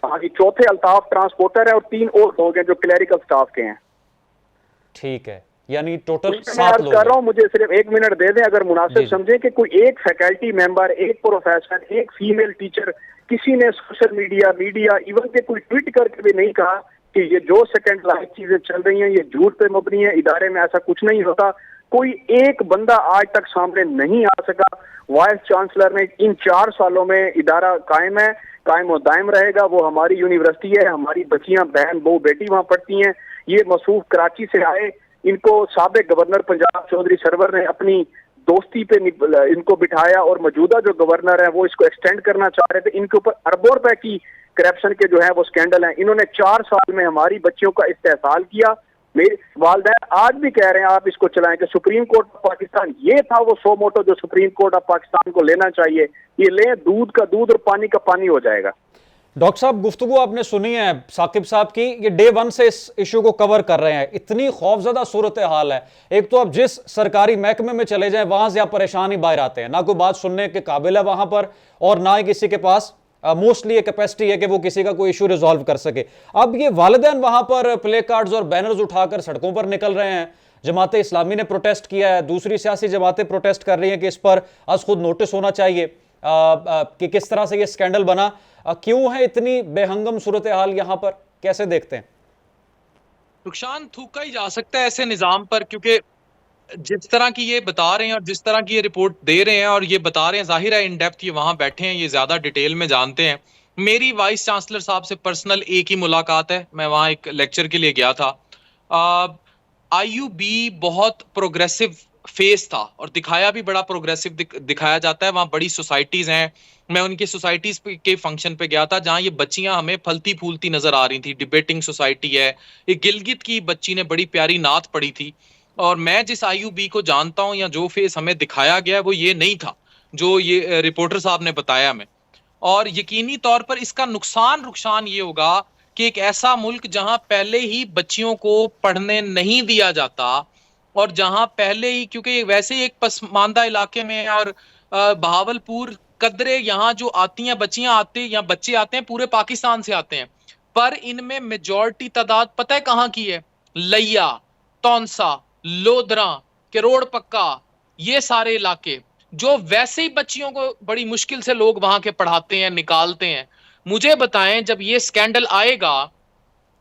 हाँ जी, चौथे अल्ताफ ट्रांसपोर्टर है और 3 और लोग हैं जो क्लरिकल स्टाफ के हैं। ठीक है, यानी टोटल 7 लोग कर रहा हूँ, मुझे सिर्फ 1 मिनट दे दें अगर मुनासिब समझे कि कोई एक फैकल्टी मेंबर, एक प्रोफेसर, एक फीमेल टीचर, किसी ने सोशल मीडिया इवन के कोई ट्वीट करके भी नहीं कहा कि ये जो सेकंड लाइफ चीजें चल रही हैं ये झूठ पे मबनी है, इदारे में ऐसा कुछ नहीं होता। कोई एक बंदा आज तक सामने नहीं आ सका। वाइस चांसलर ने इन 4 सालों में इदारा कायम है, कायम और दायम रहेगा। वो हमारी यूनिवर्सिटी है, हमारी बच्चियां, बहन, बहू, बेटी वहां पढ़ती हैं। ये मसूफ कराची से आए, इनको साबिक गवर्नर पंजाब चौधरी सरवर ने अपनी दोस्ती पे इनको बिठाया और मौजूदा जो गवर्नर है वो इसको एक्सटेंड करना चाह रहे थे। इनके ऊपर अरबों रुपए की करप्शन के जो है वो स्कैंडल हैं। इन्होंने 4 साल में हमारी बच्चियों का इस्तेहसाल किया। मेरे वालिदैन आज भी कह रहे हैं आप इसको चलाएं कि सुप्रीम कोर्ट ऑफ पाकिस्तान, ये था वो सो मोटो जो सुप्रीम कोर्ट ऑफ पाकिस्तान को लेना चाहिए। ये ले, दूध का दूध और पानी का पानी हो जाएगा। डॉक्टर साहब, गुफ्तगू आपने सुनी है साकिब साहब की, ये डे 1 से इस इशू को कवर कर रहे हैं। इतनी खौफजदा सूरत हाल है। एक तो आप जिस सरकारी महकमे में चले जाएं वहां से आप परेशान ही बाहर आते हैं, ना कोई बात सुनने के काबिल है वहां पर और ना ही किसी के पास मोस्टली ये कैपेसिटी है कि वो किसी का कोई इशू रिजॉल्व कर सके। अब ये वालिदैन वहां पर प्ले कार्ड्स और बैनर्स उठाकर सड़कों पर निकल रहे हैं। जमात इस्लामी ने प्रोटेस्ट किया है, दूसरी सियासी जमातें प्रोटेस्ट कर रही हैं कि इस पर आज खुद नोटिस होना चाहिए कि किस तरह से ये स्कैंडल बना। क्यों है इतनी बेहंगम सूरत हाल यहाँ पर, कैसे देखते हैं? नुकसान थूका ही जा सकता है ऐसे निजाम पर, क्योंकि जिस तरह की ये बता रहे हैं और जिस तरह की ये रिपोर्ट दे रहे हैं और ये बता रहे हैं, जाहिर है इन डेप्थ ये वहां बैठे हैं, ये ज्यादा डिटेल में जानते हैं। मेरी वाइस चांसलर साहब से पर्सनल एक ही मुलाकात है, मैं वहां एक लेक्चर के लिए गया था। IUB बहुत प्रोग्रेसिव फेस था और दिखाया भी बड़ा प्रोग्रेसिव दिखाया जाता है। वहाँ बड़ी सोसाइटीज हैं, मैं उनकी सोसाइटीज के फंक्शन पे गया था जहाँ ये बच्चियां हमें फलती फूलती नजर आ रही थी। डिबेटिंग सोसाइटी है, एक गिलगित की बच्ची ने बड़ी प्यारी नात पढ़ी थी। और मैं जिस IUB को जानता हूँ या जो फेस हमें दिखाया गया वो ये नहीं था जो ये रिपोर्टर साहब ने बताया हमें। और यकीनी तौर पर इसका नुकसान ये होगा कि एक ऐसा मुल्क जहां पहले ही बच्चियों को पढ़ने नहीं दिया जाता और जहां पहले ही, क्योंकि वैसे ही एक पसमानदा इलाके में और बहावलपुर कदरे यहाँ जो आती हैं बच्चियां आती या बच्चे आते हैं पूरे पाकिस्तान से आते हैं, पर इनमें मेजॉरिटी तादाद पता है कहाँ की है? लिया, तौनसा, लोधरा, करोड़ पक्का, ये सारे इलाके जो वैसे ही बच्चियों को बड़ी मुश्किल से लोग वहां के पढ़ाते हैं, निकालते हैं। मुझे बताएं, जब ये स्कैंडल आएगा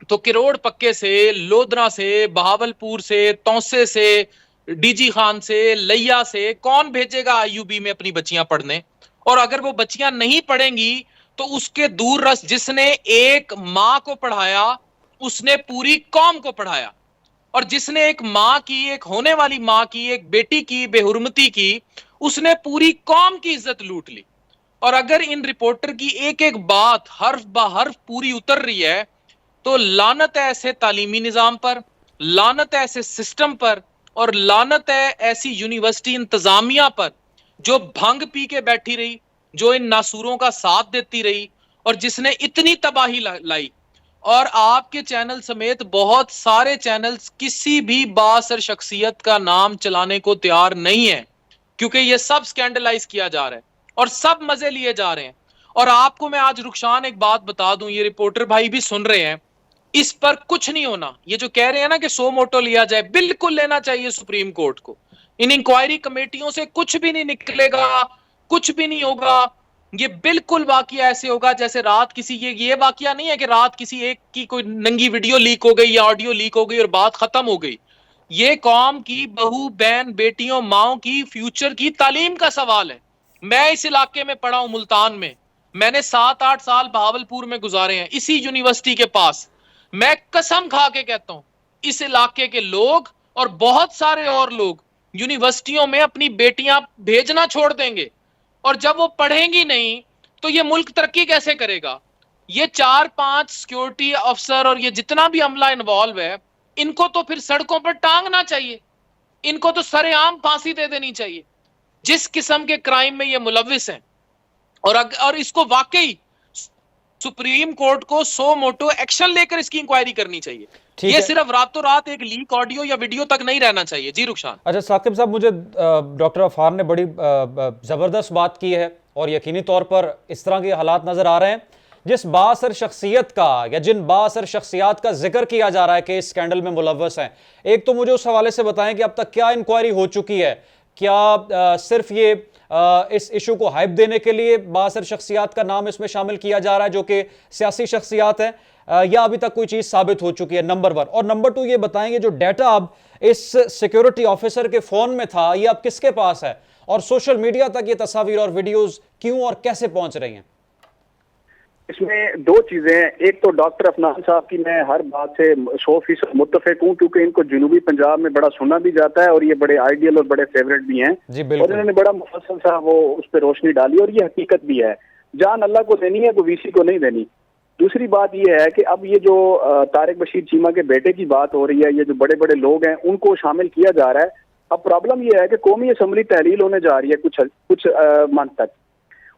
तो करोड़ पक्के से, लोधरा से, बहावलपुर से, तौसे से, DG खान से, लिया से कौन भेजेगा IUB में अपनी बच्चियां पढ़ने? और अगर वो बच्चियां नहीं पढ़ेंगी तो उसके दूर रस जिसने एक माँ को पढ़ाया उसने पूरी कौम को पढ़ाया, और जिसने एक माँ की, एक होने वाली माँ की, एक बेटी की बेहुरमती की, उसने पूरी कौम की इज्जत लूट ली। और अगर इन रिपोर्टर की एक एक बात हर्फ ब हर्फ पूरी उतर रही है तो लानत है ऐसे तालीमी निजाम पर, लानत है ऐसे सिस्टम पर, और लानत है ऐसी यूनिवर्सिटी इंतजामिया पर जो भंग पी के बैठी रही, जो इन नासूरों का साथ देती रही और जिसने इतनी तबाही लाई और आपके चैनल समेत बहुत सारे चैनल्स किसी भी बाअसर शख्सियत का नाम चलाने को तैयार नहीं है, क्योंकि ये सब स्कैंडलाइज किया जा रहा है और सब मजे लिए जा रहे हैं। और आपको मैं आज रुखसान एक बात बता दूं, ये रिपोर्टर भाई भी सुन रहे हैं, इस पर कुछ नहीं होना। ये जो कह रहे हैं ना कि सो मोटो लिया जाए, बिल्कुल लेना चाहिए सुप्रीम कोर्ट को। इन इंक्वायरी कमेटियों से कुछ भी नहीं निकलेगा, कुछ भी नहीं होगा। ये बिल्कुल वाकया ऐसे होगा जैसे रात किसी, ये वाकया नहीं है कि रात किसी एक की कोई नंगी वीडियो लीक हो गई या ऑडियो लीक हो गई और बात खत्म हो गई। ये कौम की बहू बहन बेटियों माओ की फ्यूचर की तालीम का सवाल है। मैं इस इलाके में पढ़ा हूं, मुल्तान में। मैंने 7-8 साल बहावलपुर में गुजारे हैं, इसी यूनिवर्सिटी के पास। मैं कसम खा के कहता हूं, इस इलाके के लोग और बहुत सारे और लोग यूनिवर्सिटियों में अपनी बेटियां भेजना छोड़ देंगे, और जब वो पढ़ेंगी नहीं तो ये मुल्क तरक्की कैसे करेगा। ये 4-5 सिक्योरिटी अफसर और ये जितना भी अमला इन्वॉल्व है, इनको तो फिर सड़कों पर टांगना चाहिए, इनको तो सरेआम फांसी दे देनी चाहिए, जिस किस्म के क्राइम में ये मुलविस हैं। और इसको वाकई सुप्रीम कोर्ट को सो मोटो एक्शन लेकर इसकी इंक्वायरी करनी चाहिए। ठीक ये है। सिर्फ रातों रात एक लीक ऑडियो या वीडियो तक नहीं रहना चाहिए। जी रुखसान। अच्छा साकिब साहब, मुझे डॉक्टर अफार ने बड़ी ज़बरदस्त बात की है और यकीनी तौर पर इस तरह के हालात नज़र आ रहे हैं। जिस बाअसर शख्सियत का या जिन बाअसर शख्सियात का जिक्र किया जा रहा है कि इस स्कैंडल में मुलव्वस हैं, एक तो मुझे उस हवाले से बताएं कि अब तक क्या इंक्वायरी हो चुकी है। क्या सिर्फ ये इस इशू को हाइप देने के लिए बाअसर शख्सियात का नाम इसमें शामिल किया जा रहा है जो कि सियासी शख्सियात हैं, या अभी तक कोई चीज़ साबित हो चुकी है? नंबर 1। और नंबर 2 ये बताएंगे जो डाटा अब इस सिक्योरिटी ऑफिसर के फ़ोन में था, ये अब किसके पास है, और सोशल मीडिया तक ये तस्वीर और वीडियोज़ क्यों और कैसे पहुंच रही हैं? इसमें दो चीजें हैं। एक तो डॉक्टर अफनान साहब की मैं हर बात से 100% मुत्तफिक हूँ, क्योंकि इनको जनूबी पंजाब में बड़ा सुना भी जाता है और ये बड़े आइडियल और बड़े फेवरेट भी हैं। जी और बिल्कुल। इन्होंने बड़ा मुफस्सल सा वो उस पर रोशनी डाली, और ये हकीकत भी है। जान अल्लाह को देनी है तो वीसी को नहीं देनी। दूसरी बात ये है कि अब ये जो तारिक बशीर चीमा के बेटे की बात हो रही है, ये जो बड़े बड़े लोग हैं उनको शामिल किया जा रहा है। अब प्रॉब्लम ये है कि कौमी असम्बली तहलील होने जा रही है कुछ मंथ तक,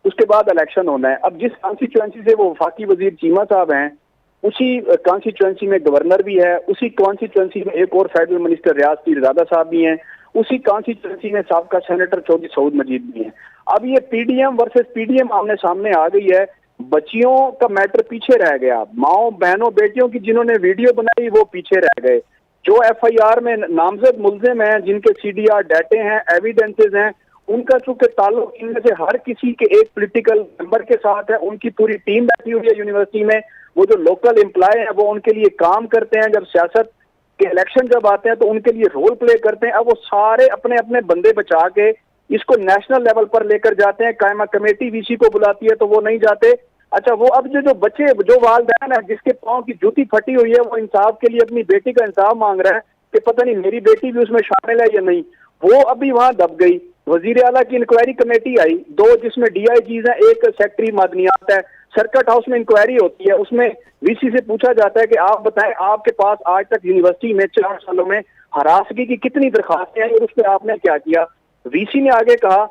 उसके बाद इलेक्शन होना है। अब जिस कॉन्स्टिट्यूएंसी से वो वफाकी वजीर चीमा साहब हैं, उसी कॉन्स्टिट्यूएंसी में गवर्नर भी है, उसी कॉन्स्टिट्यूएंसी में एक और फेडरल मिनिस्टर रियाज पीर ज़ादा साहब भी हैं, उसी कॉन्स्टिट्यूएंसी में साबका सेनेटर चौधरी सऊद मजीद भी हैं। अब ये पीडीएम वर्सेस पीडीएम आमने सामने आ गई है। बच्चियों का मैटर पीछे रह गया, माओ बहनों बेटियों की जिन्होंने वीडियो बनाई वो पीछे रह गए। जो एफआईआर में नामजद मुल्जिम हैं, जिनके सीडीआर डाटे हैं, एविडेंसेस हैं, उनका चूंकि ताल्लुक इनमें से हर किसी के एक पॉलिटिकल मेंबर के साथ है। उनकी पूरी टीम बैठी हुई है यूनिवर्सिटी में। वो जो लोकल एम्प्लॉय हैं वो उनके लिए काम करते हैं, जब सियासत के इलेक्शन जब आते हैं तो उनके लिए रोल प्ले करते हैं। अब वो सारे अपने अपने बंदे बचा के इसको नेशनल लेवल पर लेकर जाते हैं। कायमा कमेटी वीसी को बुलाती है तो वो नहीं जाते। अच्छा, वो अब जो बच्चे जो वालिदैन है जिसके पाँव की जूती फटी हुई है, वो इंसाफ के लिए अपनी बेटी का इंसाफ मांग रहा है कि पता नहीं मेरी बेटी भी उसमें शामिल है या नहीं, वो अभी वहां दब गई। वजीर आला की इंक्वायरी कमेटी आई, 2 जिसमें डीआईजीज हैं, एक सेक्रेटरी मादनियात है। सर्किट हाउस में इंक्वायरी होती है, उसमें वीसी से पूछा जाता है कि आप बताएं आपके पास आज तक यूनिवर्सिटी में 4 सालों में हरासगी की कितनी दरखास्तें आई और उस पर आपने क्या किया। वीसी ने आगे कहा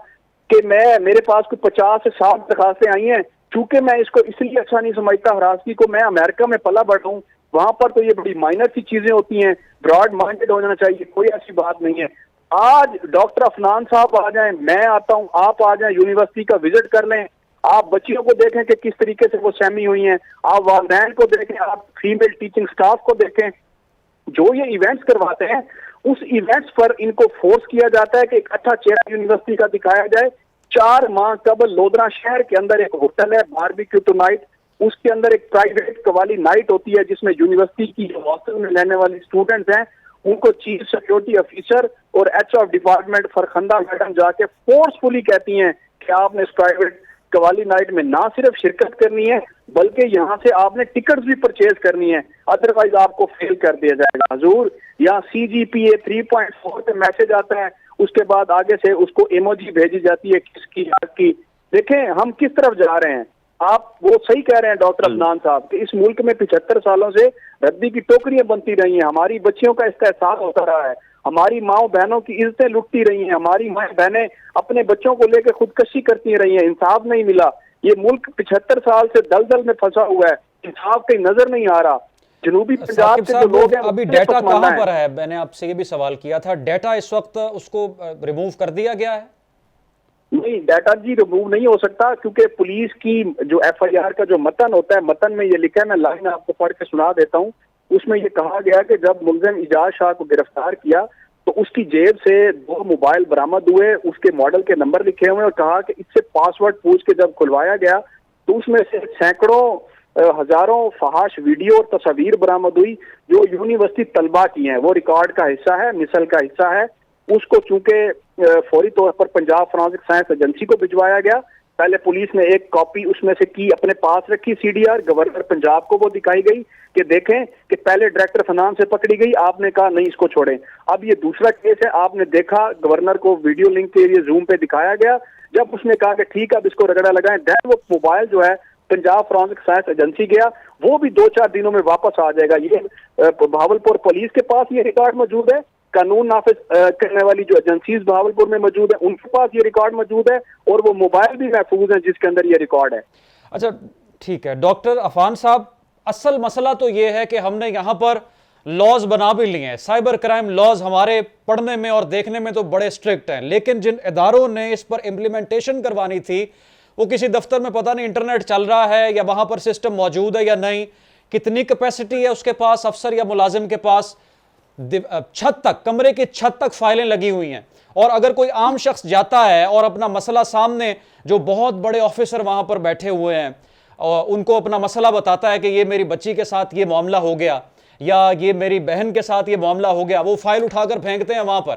कि मेरे पास कुछ 50 से 60 दरखास्तें आई हैं, चूंकि मैं इसको इसलिए अच्छा नहीं समझता हरासगी को, मैं अमेरिका में पला बढ़ा हूँ, वहां पर तो ये बड़ी माइनर सी चीजें होती हैं, ब्रॉड माइंडेड हो जाना चाहिए, कोई ऐसी बात नहीं है। आज डॉक्टर अफनान साहब आ जाएं, मैं आता हूं, आप आ जाएं, यूनिवर्सिटी का विजिट कर लें, आप बच्चियों को देखें कि किस तरीके से वो सहमी हुई हैं, आप वालिदैन को देखें, आप फीमेल टीचिंग स्टाफ को देखें। जो ये इवेंट्स करवाते हैं उस इवेंट्स पर इनको फोर्स किया जाता है कि एक अच्छा चेहरा यूनिवर्सिटी का दिखाया जाए। 4 माह कबल लोधरा शहर के अंदर एक होटल है बारबेक्यू टू नाइट, उसके अंदर एक प्राइवेट कवाली नाइट होती है जिसमें यूनिवर्सिटी की जो हॉस्टल में रहने वाली स्टूडेंट्स हैं उनको चीफ सिक्योरिटी ऑफिसर और एचओ डिपार्टमेंट फरखंदा मैडम जाके फोर्सफुली कहती हैं कि आपने इस प्राइवेट कवाली नाइट में ना सिर्फ शिरकत करनी है बल्कि यहाँ से आपने टिकट्स भी परचेज करनी है, अदरवाइज आपको फेल कर दिया जाएगा। हजूर, यहाँ CGPA 3.4 पे मैसेज आता है, उसके बाद आगे से उसको इमोजी भेजी जाती है किसकी याद की। देखें हम किस तरफ जा रहे हैं। आप वो सही कह रहे हैं डॉक्टर अफनान साहब कि इस मुल्क में 75 सालों से रद्दी की टोकरियां बनती रही हैं, हमारी बच्चियों का इसका एहसास होता रहा है, हमारी माओ बहनों की इज्जतें लुटती रही हैं, हमारी माँ बहनें अपने बच्चों को लेकर खुदकशी करती रही हैं, इंसाफ नहीं मिला। ये मुल्क 75 साल से दलदल में फंसा हुआ है। इंसाफ कहीं नजर नहीं आ रहा। जनूबी पंजाब साकिब से जो साहब, लोग हैं अभी वो डेटा पसमानदा कहाँ हैं। पर है? मैंने आपसे ये भी सवाल किया था, डेटा इस वक्त उसको रिमूव कर दिया गया है? नहीं, डाटा जी रिमूव नहीं हो सकता, क्योंकि पुलिस की जो FIR का जो मतन होता है, मतन में ये लिखा है, मैं लाइन आपको पढ़ के सुना देता हूँ। उसमें ये कहा गया कि जब मुलजिम इजाज शाह को गिरफ्तार किया तो उसकी जेब से 2 मोबाइल बरामद हुए, उसके मॉडल के नंबर लिखे हुए, और कहा कि इससे पासवर्ड पूछ के जब खुलवाया गया तो उसमें से सैकड़ों हजारों फहाश वीडियो और तस्वीर बरामद हुई जो यूनिवर्सिटी तलबा की हैं। वो रिकॉर्ड का हिस्सा है, मिसल का हिस्सा है। उसको चूंकि फौरी तौर पर पंजाब फोरेंसिक साइंस एजेंसी को भिजवाया गया। पहले पुलिस ने एक कॉपी उसमें से की अपने पास रखी, CDR गवर्नर पंजाब को वो दिखाई गई कि देखें कि पहले डायरेक्टर फनान से पकड़ी गई, आपने कहा नहीं इसको छोड़ें। अब ये दूसरा केस है, आपने देखा गवर्नर को वीडियो लिंक के लिए जूम पे दिखाया गया, जब उसने कहा कि ठीक है अब इसको रगड़ा लगाएं, देन वो मोबाइल जो है पंजाब फोरेंसिक साइंस एजेंसी गया, वो भी 2-4 दिनों में वापस आ जाएगा। ये भावलपुर पुलिस के पास ये रिकॉर्ड मौजूद है, कानून नाफिज करने वाली जो एजेंसीज भावलपुर में मौजूद है उनके पास ये रिकॉर्ड मौजूद है, और वो मोबाइल भी महफूज है जिसके अंदर ये रिकॉर्ड है। अच्छा ठीक है डॉक्टर अफान साहब, असल मसला तो ये है कि हमने यहाँ पर लॉज बना भी लिए हैं, साइबर क्राइम लॉज हमारे पढ़ने में और देखने में तो बड़े स्ट्रिक्ट हैं, लेकिन जिन इदारों ने इस पर इम्प्लीमेंटेशन करवानी थी वो किसी दफ्तर में पता नहीं इंटरनेट चल रहा है या वहां पर सिस्टम मौजूद है या नहीं, कितनी कैपेसिटी है उसके पास, अफसर या मुलाजिम के पास, छत तक, कमरे की छत तक फाइलें लगी हुई हैं। और अगर कोई आम शख्स जाता है और अपना मसला सामने जो बहुत बड़े ऑफिसर वहां पर बैठे हुए हैं और उनको अपना मसला बताता है कि ये मेरी बच्ची के साथ ये मामला हो गया या ये मेरी बहन के साथ ये मामला हो गया, वो फाइल उठाकर फेंकते हैं वहां पर,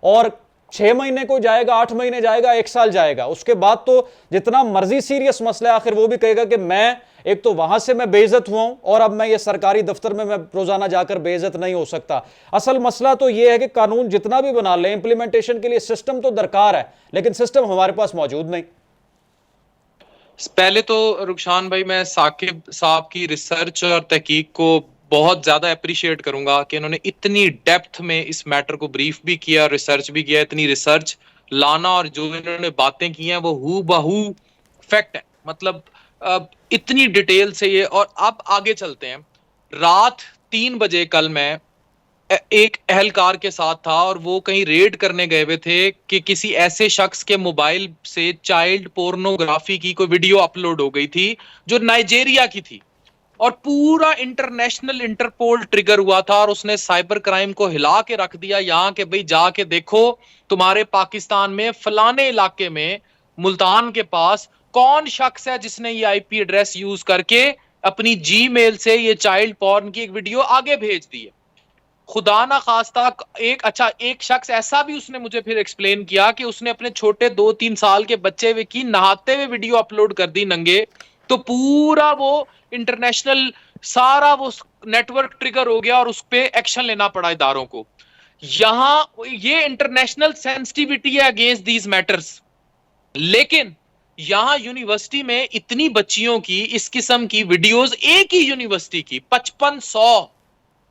और 6 महीने को जाएगा, 8 महीने जाएगा, 1 साल जाएगा, उसके बाद तो जितना मर्जी सीरियस मसला है आखिर वो भी कहेगा कि मैं एक तो वहां से मैं बेइज्जत हुआ हूं और अब मैं ये सरकारी दफ्तर में मैं रोजाना जाकर बेइज्जत नहीं हो सकता। असल मसला तो ये है कि कानून जितना भी बना ले, इंप्लीमेंटेशन के लिए सिस्टम तो दरकार है, लेकिन सिस्टम हमारे पास मौजूद नहीं। पहले तो रुखसान भाई, मैं साकिब साहब की रिसर्च और तहकीक को बहुत ज्यादा अप्रिशिएट करूंगा कि इन्होंने इतनी डेप्थ में इस मैटर को ब्रीफ भी किया, रिसर्च भी किया। इतनी रिसर्च लाना और जो इन्होंने बातें की हैं वो हू बहू फैक्ट है, मतलब इतनी डिटेल से ये। और अब आगे चलते हैं। रात 3 बजे कल मैं एक अहलकार के साथ था और वो कहीं रेड करने गए हुए थे कि किसी ऐसे शख्स के मोबाइल से चाइल्ड पोर्नोग्राफी की कोई वीडियो अपलोड हो गई थी जो नाइजेरिया की थी, और पूरा इंटरनेशनल इंटरपोल ट्रिगर हुआ था और उसने साइबर क्राइम को हिला के रख दिया यहाँ के भाई जाके देखो तुम्हारे पाकिस्तान में फलाने इलाके में मुल्तान के पास कौन शख्स है जिसने ये IP एड्रेस यूज करके अपनी जीमेल से ये चाइल्ड पॉर्न की एक वीडियो आगे भेज दी है। खुदा ना खास्ता एक शख्स ऐसा भी उसने मुझे फिर एक्सप्लेन किया कि उसने अपने छोटे 2-3 साल के बच्चे की नहाते हुए वीडियो अपलोड कर दी नंगे, तो पूरा वो इंटरनेशनल सारा वो नेटवर्क ट्रिगर हो गया और उस पे एक्शन लेना पड़ा इदारों को। यहां ये इंटरनेशनल सेंसिटिविटी है अगेंस्ट दीज मैटर्स, लेकिन यहां यूनिवर्सिटी में इतनी बच्चियों की इस किस्म की वीडियोस, एक ही यूनिवर्सिटी की 5500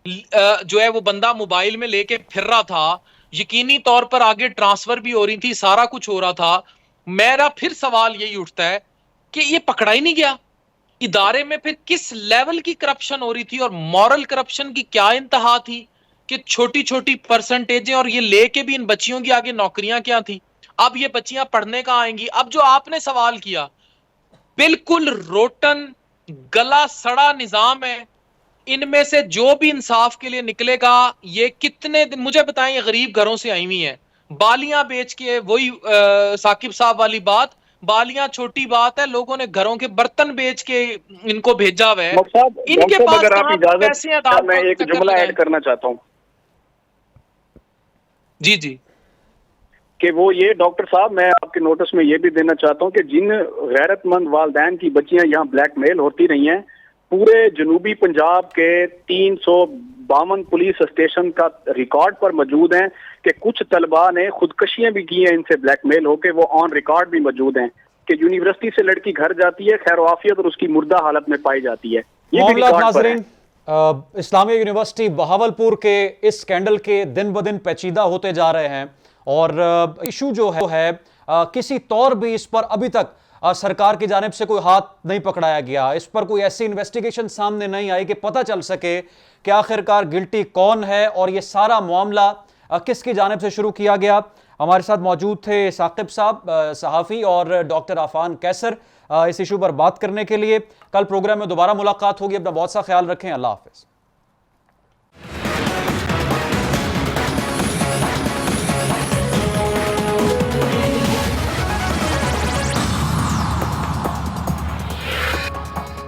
जो है वो बंदा मोबाइल में लेके फिर रहा था, यकीनी तौर पर आगे ट्रांसफर भी हो रही थी, सारा कुछ हो रहा था। मेरा फिर सवाल यही उठता है कि ये पकड़ा ही नहीं गया इदारे में, फिर किस लेवल की करप्शन हो रही थी और मॉरल करप्शन की क्या इंतहा थी कि छोटी छोटी परसेंटेजें, और ये लेके भी इन बच्चियों की आगे नौकरियां क्या थी। अब ये बच्चियां पढ़ने का आएंगी। अब जो आपने सवाल किया, बिल्कुल रोटन गला सड़ा निजाम है। इनमें से जो भी इंसाफ के लिए निकलेगा, ये कितने दिन, मुझे बताएं, ये गरीब घरों से आई हुई हैं, बालियां बेच के, वही साकिब साहब वाली बात, बालियां छोटी बात है, लोगों ने घरों के बर्तन बेच के इनको भेजा हुआ है। इनके पास अगर आप पैसे हैं, इजाजत, मैं एक जुमला ऐड करना चाहता हूँ। जी जी, कि वो ये डॉक्टर साहब, मैं आपके नोटिस में ये भी देना चाहता हूँ कि जिन गैरतमंद वालदैन की बच्चियां यहाँ ब्लैकमेल होती रही हैं, पूरे जनूबी पंजाब के 352 पुलिस स्टेशन का रिकॉर्ड पर मौजूद हैं कि कुछ तलबा ने खुदकशियां भी की हैं इनसे ब्लैकमेल होके, वो ऑन रिकॉर्ड भी मौजूद हैं कि यूनिवर्सिटी से लड़की घर जाती है खैर वाफियत और उसकी मुर्दा हालत में पाई जाती है। ये भी रिकॉर्ड पर है। इस्लामिया यूनिवर्सिटी बहावलपुर के इस स्कैंडल के दिन ब दिन पेचीदा होते जा रहे हैं और इशू जो है किसी तौर भी इस पर अभी तक सरकार की जानिब से कोई हाथ नहीं पकड़ाया गया, इस पर कोई ऐसी इन्वेस्टिगेशन सामने नहीं आई कि पता चल सके कि आखिरकार गिल्टी कौन है और ये सारा मामला किसकी जानिब से शुरू किया गया। हमारे साथ मौजूद थे साकिब साहब, सहाफ़ी, और डॉक्टर आफान कैसर इस इशू पर बात करने के लिए। कल प्रोग्राम में दोबारा मुलाकात होगी। अपना बहुत सा ख्याल रखें। अल्लाह हाफिज़।